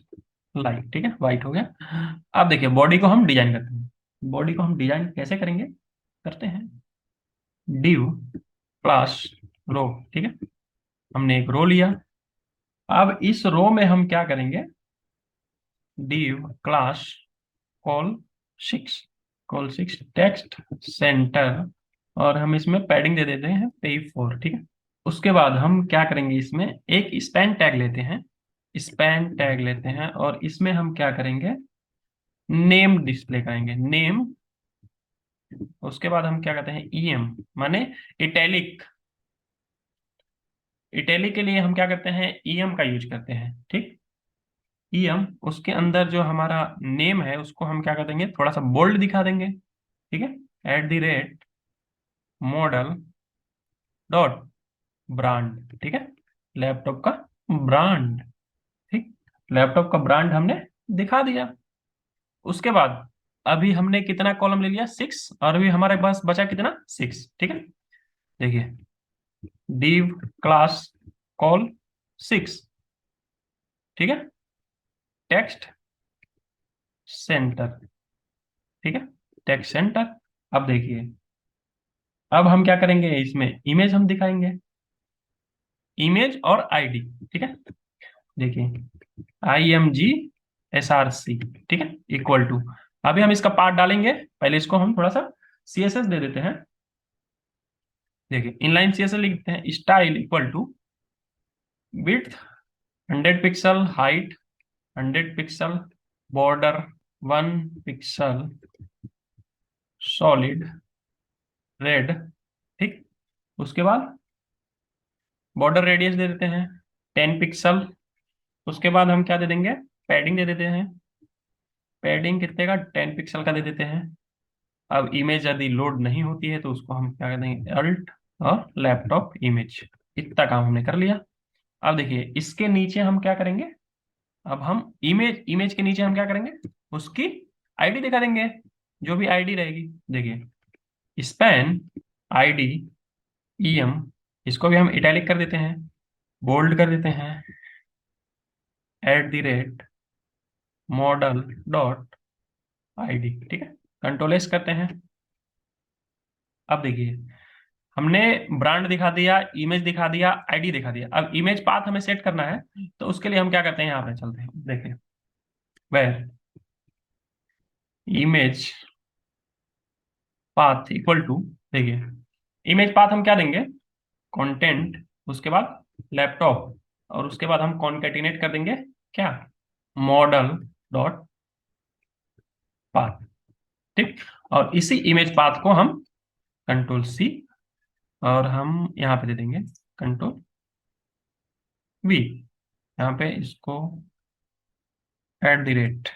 लाइट, ठीक है, वाइट हो गया। अब देखिए बॉडी को हम डिजाइन करते हैं। बॉडी को हम डिजाइन कैसे करेंगे, करते हैं डिव क्लास रो, ठीक है। हमने एक रो लिया। अब इस रो में हम क्या करेंगे, div class col 6, call 6 text centre, और हम इसमें पैडिंग दे देते हैं पे4, ठीक है। उसके बाद हम क्या करेंगे, इसमें एक स्पैन टैग लेते हैं, स्पैन टैग लेते हैं, और इसमें हम क्या करेंगे, नेम डिस्प्ले करेंगे, नेम। उसके बाद हम क्या करते हैं, ईएम माने इटैलिक, इटैलिक के लिए हम क्या करते हैं, ईएम का यूज करते हैं, ठीक। ईएम, उसके अंदर जो हमारा नेम है उसको हम क्या कर देंगे, थोड़ा सा बोल्ड दिखा देंगे, ठीक है। @ मॉडल डॉट ब्रांड, ठीक है, लैपटॉप का ब्रांड, ठीक। लैपटॉप का ब्रांड हमने दिखा दिया। उसके बाद अभी हमने कितना कॉलम ले लिया, 6, और अभी हमारे पास बचा कितना, 6, ठीक है। देखिए div क्लास कॉल 6, ठीक है, टेक्स्ट सेंटर, ठीक है, टेक्स्ट सेंटर। अब देखिए, अब हम क्या करेंगे, इसमें इमेज हम दिखाएंगे, इमेज और आईडी, ठीक है। देखिए IMG SRC, ठीक है, इक्वल टू, अभी हम इसका पार्ट डालेंगे। पहले इसको हम थोड़ा सा CSS दे देते हैं। देखिए इनलाइन CSS लिखते हैं, style equal to width 100 pixel, height 100 pixel, border 1 pixel, solid red, ठीक। उसके बाद बॉर्डर रेडियस दे देते हैं 10 पिक्सल। उसके बाद हम क्या दे देंगे, पैडिंग दे देते हैं, पैडिंग कितने का, 10 पिक्सल का दे देते हैं। अब इमेज यदि लोड नहीं होती है तो उसको हम क्या कर देंगे, अल्ट और लैपटॉप इमेज। इतना काम हमने कर लिया। अब देखिए इसके नीचे हम क्या करेंगे, अब हम इमेज, इमेज के नीचे हम क्या करेंगे, उसकी आईडी दिखा देंगे, जो भी आईडी रहेगी। देखिए स्पैन आईडी ईएम, इसको भी हम इटैलिक कर देते हैं, बोल्ड कर देते हैं, @मॉडल डॉट आईडी, ठीक है, कंट्रोल S करते हैं। अब देखिए हमने ब्रांड दिखा दिया, इमेज दिखा दिया, आईडी दिखा दिया। अब इमेज पाथ हमें सेट करना है, तो उसके लिए हम क्या करते हैं, यहाँ पे चलते हैं, देखिए var image path equal to, देखिए इमेज पाथ हम क्या देंगे, कंटेंट, उसके बाद लैपटॉप, और उसके बाद हम कॉन्केटिनेट कर देंगे क्या, मॉडल डॉट पाथ, ठीक। और इसी इमेज पाथ को हम कंट्रोल C, और हम यहाँ पे दे देंगे कंट्रोल V, यहाँ पे इसको @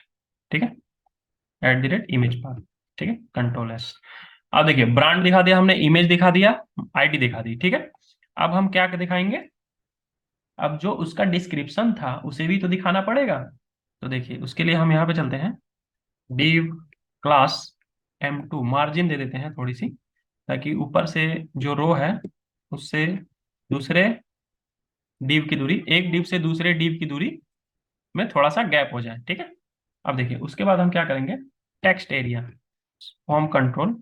ठीक है, @इमेज पाथ, ठीक है, कंट्रोल S। अब देखिए ब्रांड दिखा दिया हमने, इमेज दिखा दिया, आईडी दिखा दी, ठीक है। अब हम क्या दिखाएंगे, अब जो उसका डिस्क्रिप्शन था उसे भी तो दिखाना पड़ेगा। तो देखिए उसके लिए हम यहाँ पे चलते हैं, div class M2, margin they देते हैं थोड़ी सी, ताकि ऊपर से जो रो है उससे दूसरे div की दूरी, एक div से दूसरे div की दूरी में थोड़ा सा गैप हो जाए, ठीक है। अब देखिए उसके बाद हम क्या करेंगे, टेक्स्ट एरिया, फॉर्म कंट्रोल।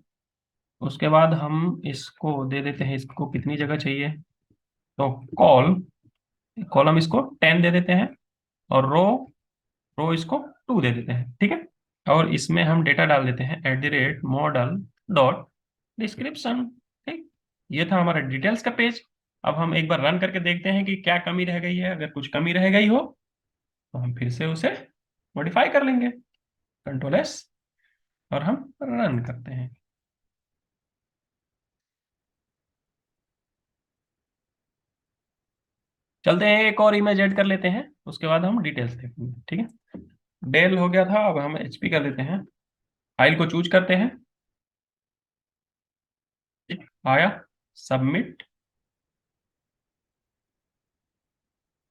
उसके बाद हम इसको दे देते हैं, इसको कितनी जगह चाहिए, तो कॉलम इसको 10 दे देते हैं, और रो, रो इसको 2 दे देते हैं, ठीक है। और इसमें हम डेटा डाल देते हैं @मॉडल डॉट डिस्क्रिप्शन, ठीक। ये था हमारा डिटेल्स का पेज। अब हम एक बार रन करके देखते हैं कि क्या कमी रह गई है। अगर कुछ कमी रह गई हो तो हम फिर से उसे मॉडिफाई कर लेंगे, कंट्रोल S, और हम रन करते हैं। चलते हैं, एक और इमेज ऐड कर लेते हैं, उसके बाद हम डिटेल्स देखेंगे, ठीक है। डेल हो गया था, अब हम एचपी कर लेते हैं। फाइल को चूज करते हैं, ठीक, आया, सबमिट,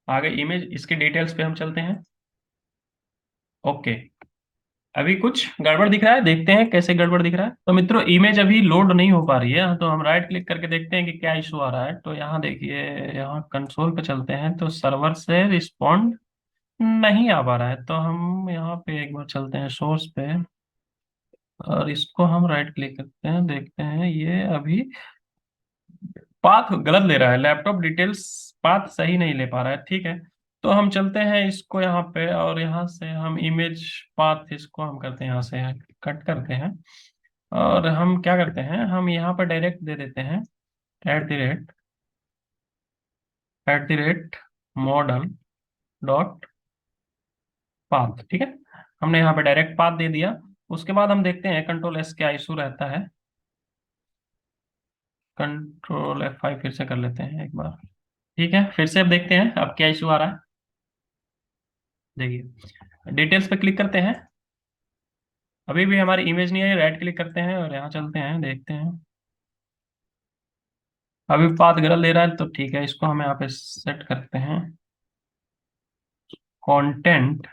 आगे इमेज, इसके डिटेल्स पे हम चलते हैं। ओके, अभी कुछ गड़बड़ दिख रहा है, देखते हैं कैसे गड़बड़ दिख रहा है। तो मित्रों, इमेज अभी लोड नहीं हो पा रही है, तो हम राइट क्लिक करके देखते हैं कि क्या इशू आ रहा है। तो यहाँ देखिए, यहाँ कंसोल पे चलते हैं, तो सर्वर से रिस्पॉन्ड नहीं आ पा रहा है। तो हम यहाँ पे एक बार चलते हैं सोर्स पे, और इसको हम राइट क्लिक करते हैं, देखते हैं ये अभी पाथ गलत ले रहा है, लैपटॉप डिटेल्स पाथ सही नहीं ले पा रहा है, ठीक है। तो हम चलते हैं इसको यहाँ पे, और यहाँ से हम इमेज पाथ इसको हम करते हैं, यहाँ से कट करते हैं, और हम क्या करते हैं, हम यहाँ पर डायरेक्ट दे देते हैं @ मॉडल डॉट पाथ, ठीक है। हमने यहाँ पे डायरेक्ट पाथ दे दिया। उसके बाद हम देखते हैं कंट्रोल S क्या इशू रहता है। कंट्रोल F5 फिर से कर लेते हैं एक बार, ठीक है। फिर से अब देखते हैं अब क्या इशू आ रहा है। देखिए, डिटेल्स पे क्लिक करते हैं, अभी भी हमारी इमेज नहीं आई, राइट क्लिक करते हैं और यहाँ चलते हैं, देखते हैं। अभी पाथ गलत ले रहा है, तो ठीक है, इसको हम यहाँ पे सेट करते हैं। कंटेंट,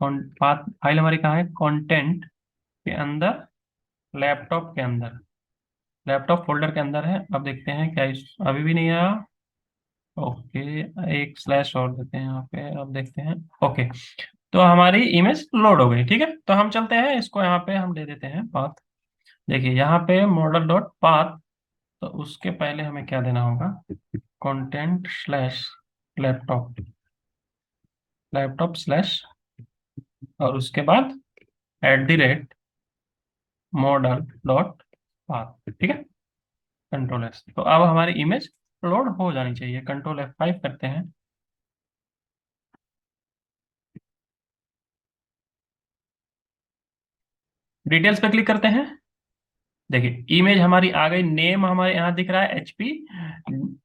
पाथ फाइल हमारी कहाँ है, कंटेंट के अंदर, लैपटॉप के अंदर, लैपटॉप फोल्डर के अंदर है। अब देखते हैं क्या अभी भी नहीं आया। ओके, एक स्लैश और देते हैं यहाँ पे, अब देखते हैं। ओके, तो हमारी इमेज लोड हो गई, ठीक है। तो हम चलते हैं, इसको यहाँ पे हम दे देते हैं पाथ। देखिए यहाँ पे मॉडल डॉट पाथ, तो उसके पहले हमें क्या देना होगा, content slash laptop, laptop slash, और उसके बाद @ मॉडल डॉट पाथ, ठीक है। कंट्रोल S, तो अब हमारी इमेज लोड हो जानी चाहिए। कंट्रोल F5 करते हैं, डिटेल्स पे क्लिक करते हैं। देखिए इमेज हमारी आ गई, नेम हमारे यहाँ दिख रहा है HP,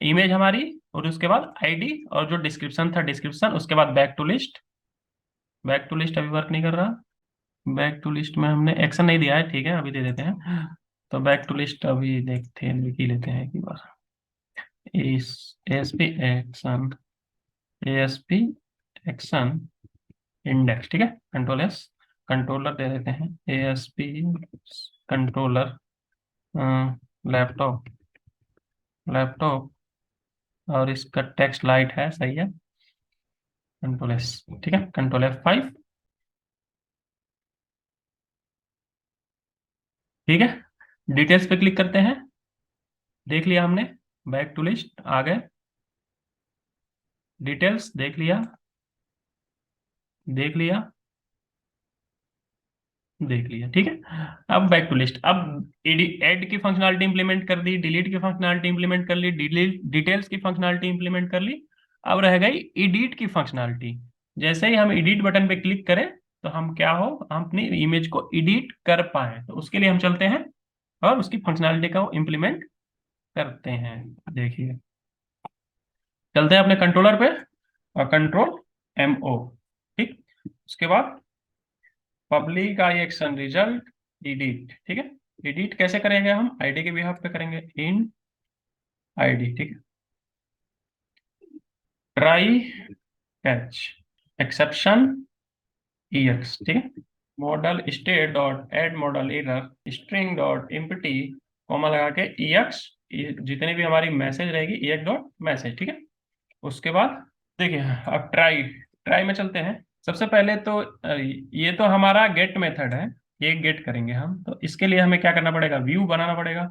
इमेज हमारी, और उसके बाद ID, और जो डिस्क्रिप्शन था डिस्क्रिप्शन, उसके बाद back to list. Back to list अभी वर्क नहीं कर रहा, बैक टू लिस्ट में हमने एक्शन नहीं दिया है, ठीक है, अभी दे देते हैं। तो बैक टू लिस्ट अभी देखते हैं, लिख ही लेते हैं एक बार, इस ASP action, ASP action index, ठीक है। कंट्रोल S, कंट्रोलर दे देते हैं, ASP कंट्रोलर लैपटॉप, लैपटॉप, और इसका टेक्स्ट लाइट है, सही है। कंट्रोल S, ठीक है। कंट्रोल F5, ठीक है। डिटेल्स पे क्लिक करते हैं, देख लिया हमने, बैक टू लिस्ट आ गए, डिटेल्स देख लिया, देख लिया, देख लिया, ठीक है। अब बैक टू लिस्ट, अब ऐड की फंक्शनलिटी इंप्लीमेंट कर दी, डिलीट की फंक्शनलिटी इंप्लीमेंट कर ली, डिलीट डिटेल्स की फंक्शनलिटी इंप्लीमेंट कर ली। अब रह गई एडिट की फंक्शनलिटी। जैसे ही हम एडिट बटन पे क्लिक करें, तो हम क्या हो, हम अपनी इमेज को एडिट कर पाए, तो उसके लिए हम चलते हैं और उसकी फंक्शनलिटी को इम्प्लीमेंट करते हैं। देखिए, चलते हैं अपने कंट्रोलर पे, और कंट्रोल MO, ठीक। उसके बाद पब्लिक एक्शन रिजल्ट एडिट, ठीक है। एडिट कैसे करेंगे, हम ID के बिहाफ पे करेंगे, इन ID, ठीक है। ट्राई कैच एक्सेप्शन EX, ठीक है। Model state dot add model error string dot empty, comma लगा के EX, जितनी भी हमारी मैसेज रहेगी EX डॉट मैसेज, ठीक है। उसके बाद देखिए, अब ट्राई, ट्राई में चलते हैं। सबसे पहले तो ये तो हमारा गेट मेथड है, ये गेट करेंगे हम, तो इसके लिए हमें क्या करना पड़ेगा, व्यू बनाना पड़ेगा।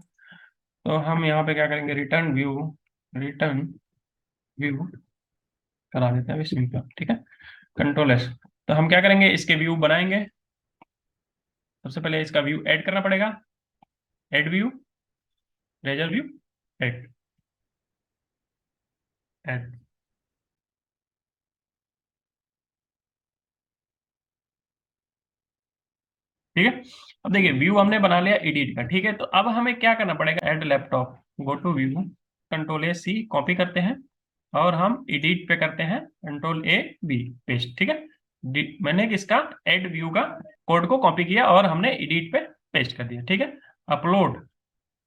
तो हम यहाँ पे क्या करेंगे, रिटर्न व्यू, रिटर्न व्यू करा देते हैं अभी सिंपल, ठीक है। कंट्रोल S, तो हम क्या करेंगे, इसके व्यू बनाएंगे। सबसे पहले इसका व्यू ऐड करना पड़ेगा, add view, razor view, add, add, ठीक है। अब देखिए, व्यू हमने बना लिया एडिट का, ठीक है। तो अब हमें क्या करना पड़ेगा, add laptop, go to view, control C copy करते हैं, और हम एडिट पे करते हैं कंट्रोल ए बी, पेस्ट। ठीक है, मैंने इसका एड व्यू का कोड को कॉपी किया और हमने एडिट पे पेस्ट कर दिया। ठीक है, अपलोड।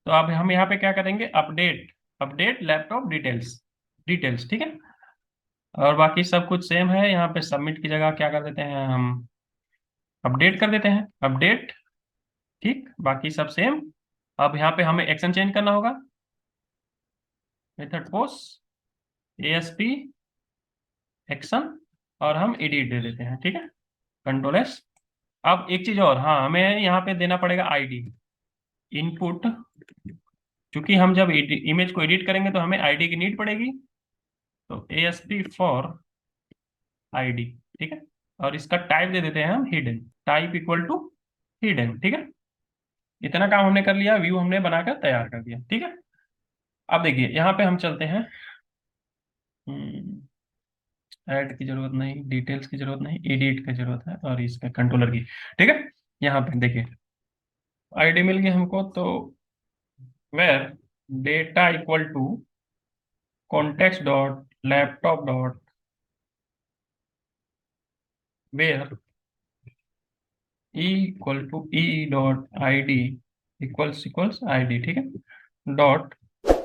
तो अब हम यहाँ पे क्या करेंगे, update, update laptop details, details. ठीक है, और बाकी सब कुछ सेम है। यहाँ पे सबमिट की जगह क्या कर देते हैं हम, अपडेट कर देते हैं, अपडेट। ठीक, बाकी सब सेम। अब यहाँ पे हमें एक्शन चेंज करना होगा, मेथड पोस्ट ASP एक्शन, और हम एडिट दे देते हैं। ठीक है, कंट्रोल एस। अब एक चीज और, हाँ, हमें यहाँ पे देना पड़ेगा आईडी इनपुट, क्योंकि हम जब इमेज को एडिट करेंगे तो हमें आईडी की नीड पड़ेगी। तो ASP फॉर आईडी। ठीक है, और इसका टाइप दे देते हैं हम hidden, type equal to hidden. ठीक है, इतना काम हमने कर लिया, व्यू हमने बनाकर तैयार कर दिया। ठीक है, अब देखिए यहाँ पे हम चलते हैं, ऐड की जरूरत नहीं, डिटेल्स की जरूरत नहीं, एडिट की जरूरत है, और इसका कंट्रोलर की। ठीक है, यहाँ पे देखिए आईडी मिल गई हमको, तो var data equal to context dot laptop dot where e equal to e dot I D equals I D. ठीक है, डॉट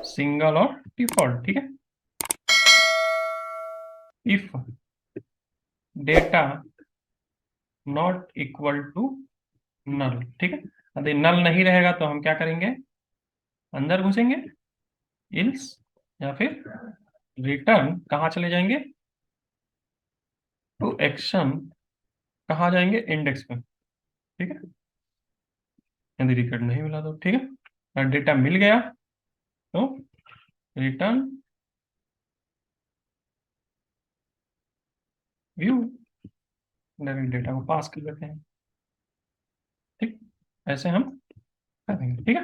सिंगल और डिफॉल्ट। ठीक है, if data not equal to null. ठीक है, यदि नल नहीं रहेगा तो हम क्या करेंगे, अंदर घुसेंगे इल्स, या फिर रिटर्न कहाँ चले जाएंगे, टू एक्शन, कहाँ जाएंगे, इंडेक्स पे। ठीक है, यदि रिकॉर्ड नहीं मिला तो ठीक है, और डेटा मिल गया तो रिटर्न व्यू, डायरेक्ट डेटा को पास कर देते हैं। ठीक, ऐसे हम करेंगे। ठीक है,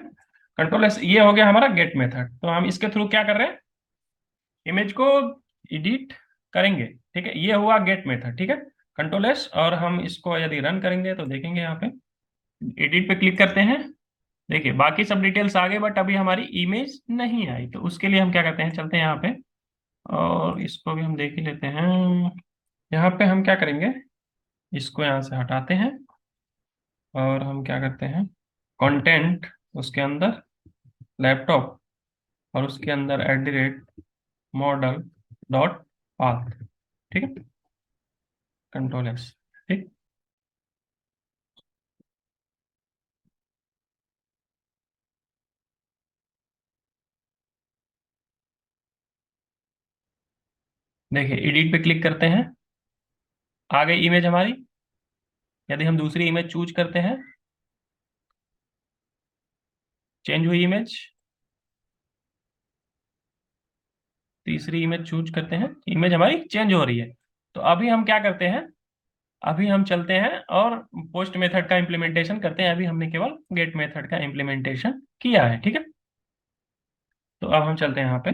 कंट्रोल एस, ये हो गया हमारा गेट मेथड। तो हम इसके थ्रू क्या कर रहे हैं, इमेज को एडिट करेंगे। ठीक है, ये हुआ गेट मेथड। ठीक है, कंट्रोल एस, और हम इसको यदि रन करेंगे तो देखेंगे यहाँ पे एडिट पे क्लिक करते हैं। देखिए बाकी सब डिटेल्स आ गए, बट अभी हमारी इमेज नहीं आई। तो उसके लिए हम क्या करते हैं, चलते हैं यहाँ पे और इसको भी हम देख ही लेते हैं। यहाँ पे हम क्या करेंगे, इसको यहाँ से हटाते हैं, और हम क्या करते हैं, कंटेंट, उसके अंदर लैपटॉप, और उसके अंदर @मॉडल डॉट पाथ। ठीक है, कंट्रोल एस। ठीक, देखिए एडिट पे क्लिक करते हैं, आ गई इमेज हमारी। यदि हम दूसरी इमेज चूज करते हैं, चेंज हुई इमेज। तीसरी इमेज चूज करते हैं, इमेज हमारी चेंज हो रही है। तो अभी हम क्या करते हैं, अभी हम चलते हैं और पोस्ट मेथड का इम्प्लीमेंटेशन करते हैं। अभी हमने केवल गेट मेथड का इम्प्लीमेंटेशन किया है। ठीक है, तो अब हम चलते हैं यहाँ पे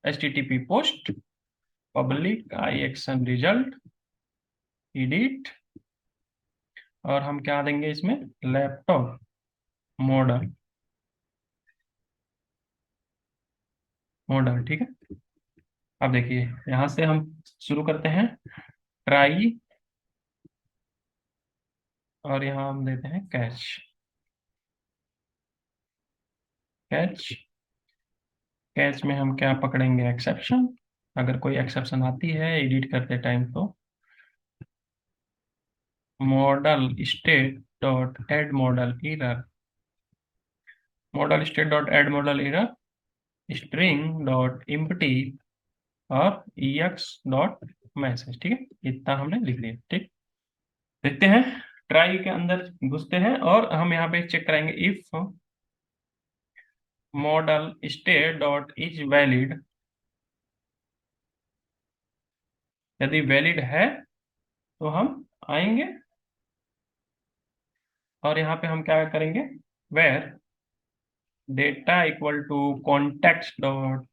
HTTP post public I action result edit, और हम क्या देंगे इसमें, लैपटॉप मॉडल, मॉडल। ठीक है, अब देखिए यहाँ से हम शुरू करते हैं ट्राई, और यहाँ हम देते हैं कैच, कैच, कैच में हम क्या पकड़ेंगे, एक्सेप्शन। अगर कोई एक्सेप्शन आती है एडिट करते टाइम तो model state dot add model error, model state dot add model error string dot empty, और EX डॉट मैसेज। ठीक है, इतना हमने लिख दिया। ठीक, देखते हैं, ट्राई के अंदर घुसते हैं और हम यहाँ पे चेक करेंगे if model state dot is valid, यदि वैलिड है तो हम आएंगे, और यहाँ पे हम क्या करेंगे, var data equal to context dot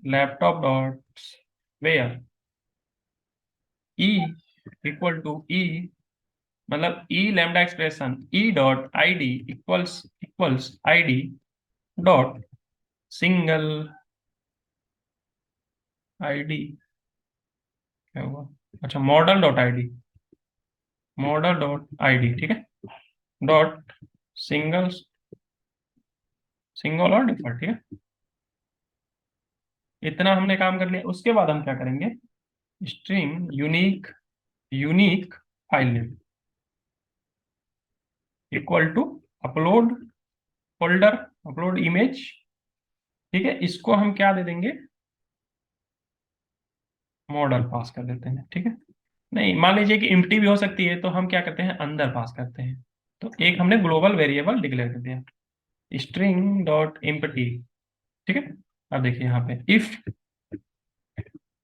laptop dot where e equal to e, मतलब e lambda expression e dot I D equals I D dot single ID क्या हुआ, अच्छा model dot ID, model dot ID, ठीक है, dot single, single और default, ठीक है। इतना हमने काम कर लिया। उसके बाद हम क्या करेंगे, string unique, unique file name equal to upload folder, upload image, ठीक है। इसको हम क्या दे देंगे, मॉडल पास कर देते हैं, ठीक है। नहीं, मान लीजिए कि एम्प्टी भी हो सकती है, तो हम क्या करते हैं, अंदर पास करते हैं। तो एक हमने ग्लोबल वेरिएबल डिक्लेयर कर दिया, स्ट्रिंग डॉट एम्प्टी, ठीक है। अब देखिए यहाँ पे if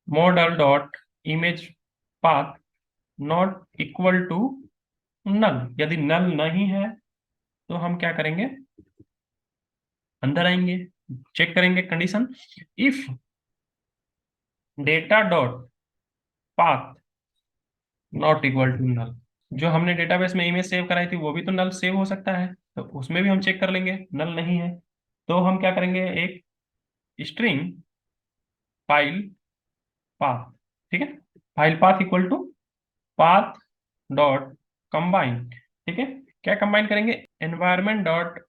model dot image path not equal to null, यदि नल नहीं है तो हम क्या करेंगे, अंदर आएंगे, चेक करेंगे condition, if data dot path not equal to null, जो हमने डेटाबेस में इमेज सेव कराई थी वो भी तो नल सेव हो सकता है, तो उसमें भी हम चेक कर लेंगे, नल नहीं है तो हम क्या करेंगे, एक स्ट्रिंग फाइल पाथ, ठीक है, file path equal to path dot combine, ठीक है। क्या कंबाइन करेंगे, environment dot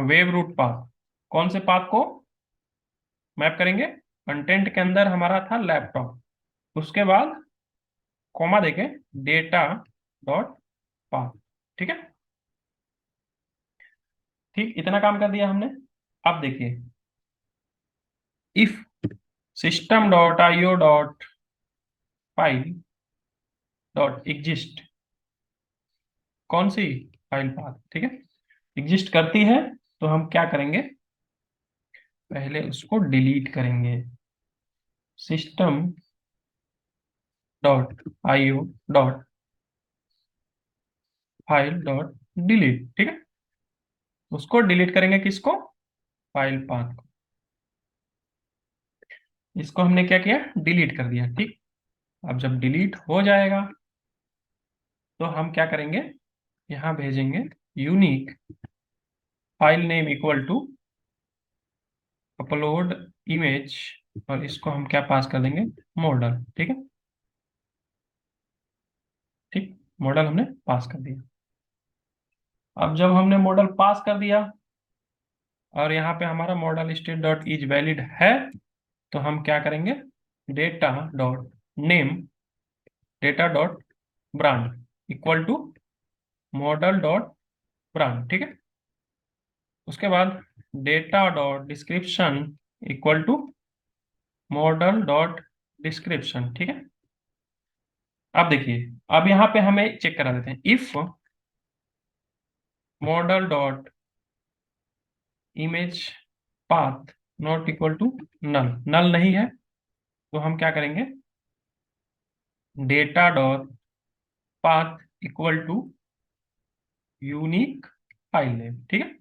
web root path, कौन से पाथ को मैप करेंगे, कंटेंट के अंदर हमारा था लैपटॉप, उसके बाद कॉमा देके डेटा डॉट पाथ, ठीक है। ठीक, इतना काम कर दिया हमने। अब देखिए if system dot IO dot file dot exist, कौन सी फाइल पाथ, ठीक है, एग्जिस्ट करती है, तो हम क्या करेंगे, पहले उसको डिलीट करेंगे, system dot IO dot file dot delete, ठीक है। उसको डिलीट करेंगे, किसको, फाइल पाथ को, इसको हमने क्या किया, डिलीट कर दिया, ठीक। अब जब डिलीट हो जाएगा तो हम क्या करेंगे, यहाँ भेजेंगे unique file name equal to upload image, और इसको हम क्या पास कर देंगे, मॉडल, ठीक है। ठीक, मॉडल हमने पास कर दिया। अब जब हमने मॉडल पास कर दिया और यहाँ पे हमारा model state dot is valid है, तो हम क्या करेंगे, data dot name, data dot brand equal to model dot brand, ठीक है। उसके बाद data dot description equal to model dot description, ठीक है। अब देखिए, अब यहाँ पे हमें चेक करा देते हैं, if model dot image path not equal to null, null नहीं है तो हम क्या करेंगे, data dot path equal to unique file name, ठीक है।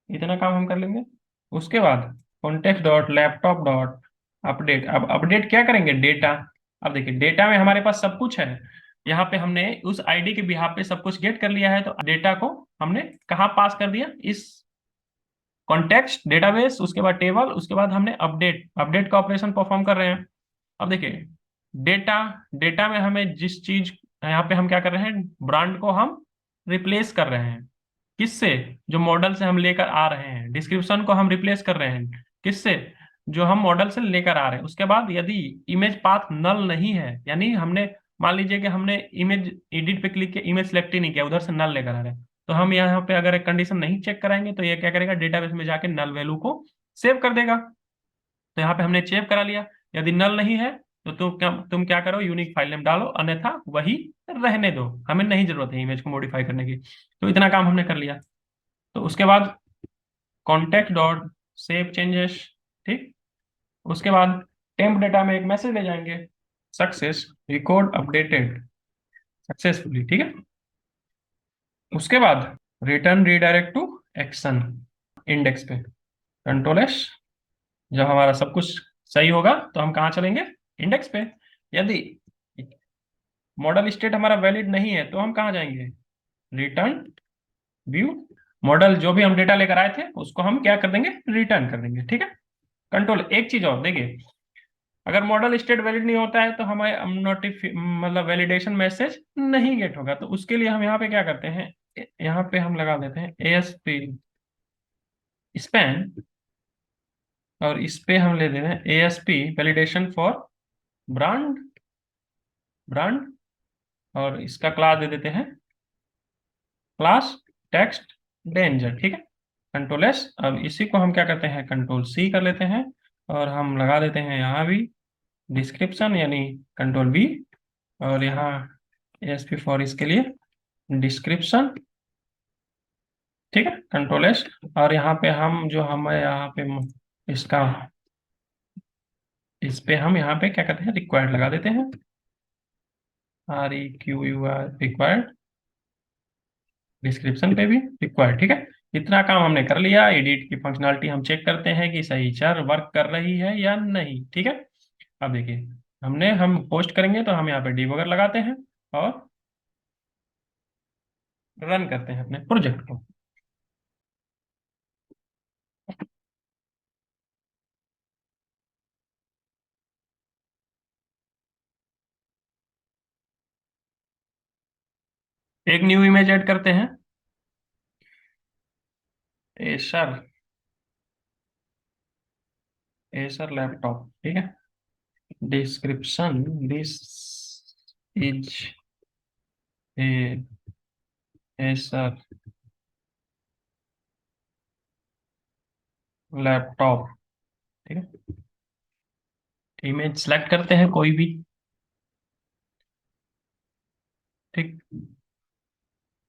इतना काम हम कर लेंगे। उसके बाद context dot laptop dot update, अब अपडेट क्या करेंगे, डेटा। अब देखिए डेटा में हमारे पास सब कुछ है, यहाँ पे हमने उस आईडी के बिहाफ पे सब कुछ गेट कर लिया है, तो डेटा को हमने कहाँ पास कर दिया, इस कॉन्टेक्स्ट डेटाबेस, उसके बाद टेबल, उसके बाद हमने अपडेट, अपडेट का ऑपरेशन परफॉर्म कर रहे हैं। अब देखिए डेटा, डेटा में हमें जिस चीज, यहाँ पे हम क्या कर रहे हैं, ब्रांड को हम रिप्लेस कर रहे हैं, किससे, जो मॉडल से हम लेकर आ रहे हैं, डिस्क्रिप्शन को हम रिप्लेस कर रहे हैं, किससे, जो हम मॉडल से लेकर आ रहे हैं। उसके बाद यदि इमेज पाथ नल नहीं है, यानी हमने, मान लीजिए कि हमने इमेज एडिट पे क्लिक किया, इमेज सेलेक्ट ही नहीं किया, उधर से नल लेकर आ रहे हैं, तो हम यहाँ पे अगर एक कंडीशन नहीं चेक कराएंगे तो ये क्या करेगा, डेटाबेस में जाके नल वैल्यू को सेव कर देगा। तो यहाँ पे हमने सेव करा लिया, यदि नल नहीं है तो तुम क्या करो, यूनिक फाइल नेम डालो, अन्यथा वही रहने दो, हमें नहीं जरूरत है इमेज को मॉडिफाई करने की। तो इतना काम हमने कर लिया। तो उसके बाद कॉन्टेक्ट डॉट सेव चेंजेस, ठीक। उसके बाद टेम्प डेटा में एक मैसेज ले जाएंगे, सक्सेस रिकॉर्ड अपडेटेड सक्सेसफुली, ठीक है। उसके बाद return redirect to action index पे, कंट्रोल एस, जब हमारा सब कुछ सही होगा तो हम कहाँ चलेंगे, इंडेक्स पे। यदि मॉडल स्टेट हमारा वैलिड नहीं है तो हम कहाँ जाएंगे, रिटर्न व्यू, मॉडल जो भी हम डेटा लेकर आए थे उसको हम क्या कर देंगे, रिटर्न कर देंगे, ठीक है। कंट्रोल, एक चीज और देखिए, अगर मॉडल स्टेट वैलिड नहीं होता है तो हमें मतलब वैलिडेशन मैसेज नहीं गेट होगा। तो उसके लिए हम यहाँ पे क्या करते हैं, यहाँ पे हम लगा देते हैं ASP स्पैन, और इस पे हम ले देते हैं ASP validation for brand brand, और इसका क्लास दे देते हैं क्लास टेक्स्ट डेंजर। ठीक है, कंट्रोल S। अब इसी को हम क्या करते हैं, कंट्रोल C कर लेते हैं, और हम लगा देते हैं यहाँ भी डिस्क्रिप्शन, यानी कंट्रोल V, और यहाँ ASP फॉर इसके लिए डिस्क्रिप्शन। ठीक है, कंट्रोल S। और यहाँ पे हम जो हम यहाँ पे इसका इस पे हम यहाँ पे क्या करते हैं, रिक्वायर्ड लगा देते हैं, REQUR रिक्वायर्ड, डिस्क्रिप्शन पे भी रिक्वायर्ड। ठीक है, इतना काम हमने कर लिया। एडिट की फंक्शनलिटी हम चेक करते हैं कि सही चर वर्क कर रही है या नहीं। ठीक है, अब देखिए हम पोस्ट करेंगे तो हम यहाँ पे डिबगर लगाते हैं और रन करते हैं अपने प्रोजेक्ट को। एक न्यू इमेज ऐड करते हैं, एसर एसर लैपटॉप। ठीक है, description, this is A Acer laptop. ठीक है, इमेज सेलेक्ट करते हैं कोई भी। ठीक,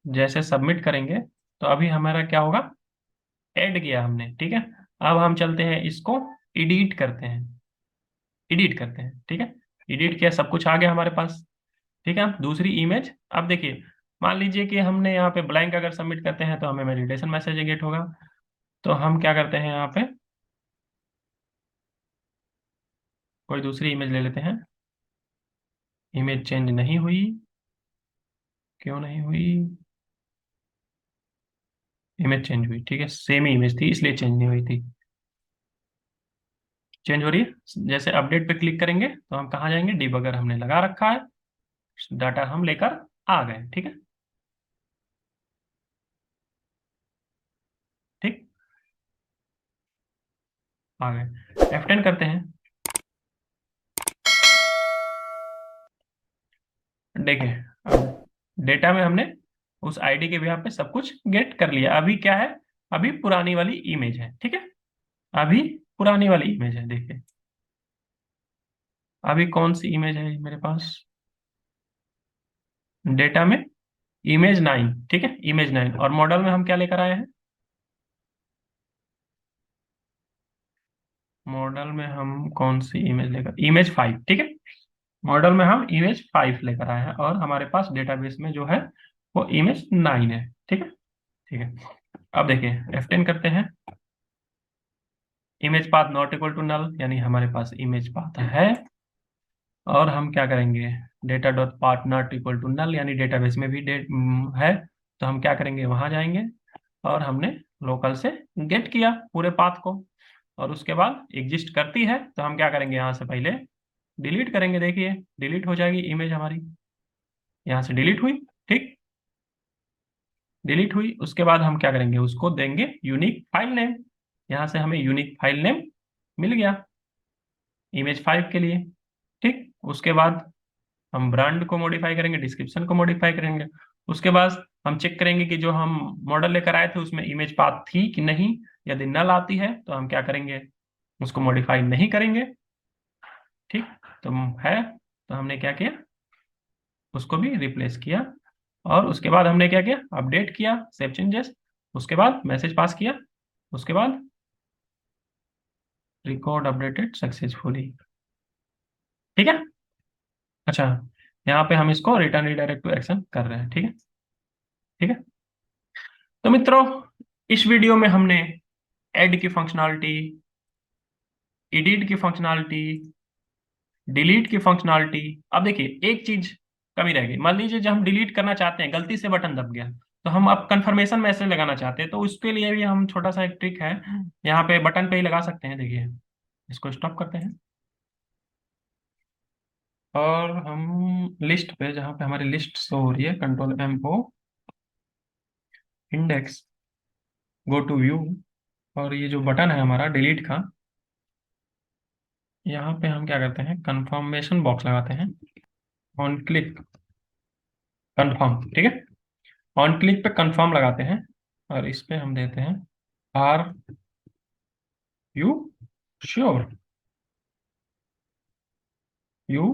जैसे सबमिट करेंगे तो अभी हमारा क्या होगा, ऐड किया हमने। ठीक है, अब हम चलते हैं इसको एडिट करते हैं, ठीक है, एडिट किया, सब कुछ आ गया हमारे पास। ठीक है, दूसरी इमेज। अब देखिए, मान लीजिए कि हमने यहाँ पे ब्लैंक अगर सबमिट करते हैं तो हमें वैलिडेशन मैसेज गेट होगा। तो हम क्या करते हैं, यहाँ पे कोई दूसरी इमेज ले लेते हैं। इमेज चेंज नहीं हुई, क्यों नहीं हुई, इमेज चेंज हुई। ठीक है, सेम ही इमेज थी इसलिए चेंज नहीं हुई थी, चेंज हो रही है। जैसे अपडेट पे क्लिक करेंगे तो हम कहाँ जाएंगे, डिबगर हमने लगा रखा है, डाटा हम लेकर आ गए। ठीक है, ठीक, आ गए। F10 करते हैं। देखिए, अब डेटा में हमने उस आईडी के बिहाफ पे सब कुछ गेट कर लिया। अभी क्या है, अभी पुरानी वाली इमेज है। ठीक है, अभी पुरानी वाली इमेज है। देखिए, अभी कौन सी इमेज है मेरे पास, डेटा में इमेज 9। ठीक है, इमेज 9, और मॉडल में हम क्या लेकर आए हैं, मॉडल में हम कौन सी इमेज लेकर, इमेज 5। ठीक है, मॉडल में हम इमेज 5 लेकर आए हैं, और हमारे पास डेटाबेस में जो है वो इमेज 9 है। ठीक है, ठीक है। अब देखिए, F10 करते हैं, image path not equal to null, यानी हमारे पास इमेज पाथ है। और हम क्या करेंगे, data dot path not equal to null, यानी डेटाबेस में भी है। तो हम क्या करेंगे, वहां जाएंगे, और हमने लोकल से गेट किया पूरे पाथ को, और उसके बाद एग्जिस्ट करती है तो हम क्या करेंगे, यहाँ से पहले डिलीट करेंगे। देखिए, डिलीट हो जाएगी इमेज हमारी, यहाँ से डिलीट हुई। ठीक, डिलीट हुई, उसके बाद हम क्या करेंगे, उसको देंगे यूनिक फाइल नेम। यहाँ से हमें यूनिक फाइल नेम मिल गया इमेज 5 के लिए। ठीक, उसके बाद हम ब्रांड को मॉडिफाई करेंगे, डिस्क्रिप्शन को मॉडिफाई करेंगे। उसके बाद हम चेक करेंगे कि जो हम मॉडल लेकर आए थे उसमें इमेज पाथ थी कि नहीं। यदि नल आती है तो हम क्या करेंगे, उसको मॉडिफाई नहीं करेंगे। ठीक, तो है, तो हमने क्या किया, उसको भी रिप्लेस किया, और उसके बाद हमने क्या किया, अपडेट किया, सेव चेंजेस, उसके बाद मैसेज पास किया, उसके बाद रिकॉर्ड अपडेटेड सक्सेसफुली। ठीक है, अच्छा, यहाँ पे हम इसको रिटर्न रिडायरेक्ट टू एक्शन कर रहे हैं। ठीक है, ठीक है। तो मित्रों, इस वीडियो में हमने ऐड की फंक्शनलिटी, एडिट की फंक्शनलिटी, डिलीट की फंक्शनलिटी। अब देखिए, एक चीज कमी रह गई। मान लीजिए जब हम डिलीट करना चाहते हैं, गलती से बटन दब गया, तो हम अब कंफर्मेशन मैसेज लगाना चाहते हैं, तो उसके लिए भी हम छोटा सा एक ट्रिक है, यहाँ पे बटन पे ही लगा सकते हैं। देखिए, इसको स्टॉप करते हैं, और हम लिस्ट पे, जहाँ पे हमारी लिस्ट शो हो रही है, Ctrl+M+O, index, go to view, और ये जो बटन है हमारा डिलीट का, यहाँ पे हम क्या करते हैं, कंफर्मेशन बॉक्स लगाते हैं, ऑन क्लिक कंफर्म, ठीक है। ऑन क्लिक पे कंफर्म लगाते हैं और इस पे हम देते हैं are you sure, you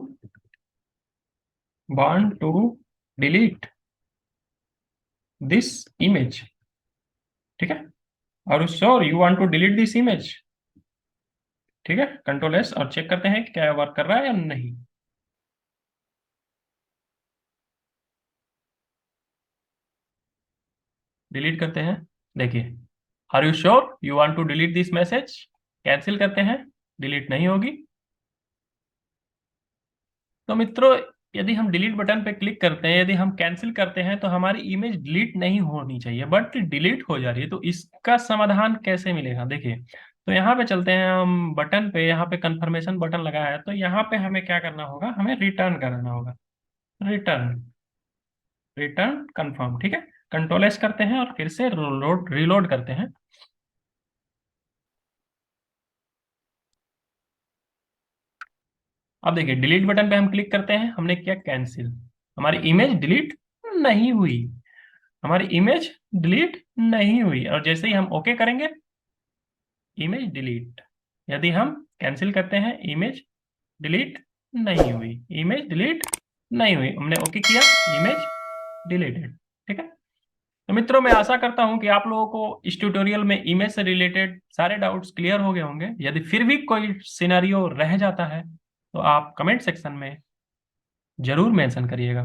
want to delete this image, ठीक है। और sure you want to delete this image, ठीक है। Ctrl+S और चेक करते हैं कि क्या वर्क कर रहा है या नहीं। डिलीट करते हैं, देखिए, are you sure you want to delete this message, cancel करते हैं, डिलीट नहीं होगी। तो मित्रों, यदि हम डिलीट बटन पे क्लिक करते हैं, यदि हम कैंसिल करते हैं, तो हमारी इमेज डिलीट नहीं होनी चाहिए, बट डिलीट हो जा रही है। तो इसका समाधान कैसे मिलेगा, देखिए। तो यहाँ पे चलते हैं हम बटन पे, यहाँ पे कंफर्मेशन बटन लगा है, तो यहाँ पे हमें क्या करना होगा, हमें रिटर्न करना होगा, रिटर्न, रिटर्न कंफर्म, ठीक है। Ctrl+S करते हैं और फिर से रिलोड करते हैं। अब देखिए, डिलीट बटन पे हम क्लिक करते हैं, हमने किया कैंसिल, हमारी इमेज डिलीट नहीं हुई, हमारी इमेज डिलीट नहीं हुई। और जैसे ही हम ओके करेंगे, इमेज डिलीट। यदि हम कैंसिल करते हैं, इमेज डिलीट नहीं हुई, इमेज डिलीट नहीं हुई, हमने ओके किया, इमेज डिलीटेड, ठीक है। तो मित्रों, मैं आशा करता हूं कि आप लोगों को इस ट्यूटोरियल में इमेज से रिलेटेड सारे डाउट्स क्लियर हो गए होंगे। यदि फिर भी कोई सिनेरियो रह जाता है, तो आप कमेंट सेक्शन में जरूर मेंशन करिएगा।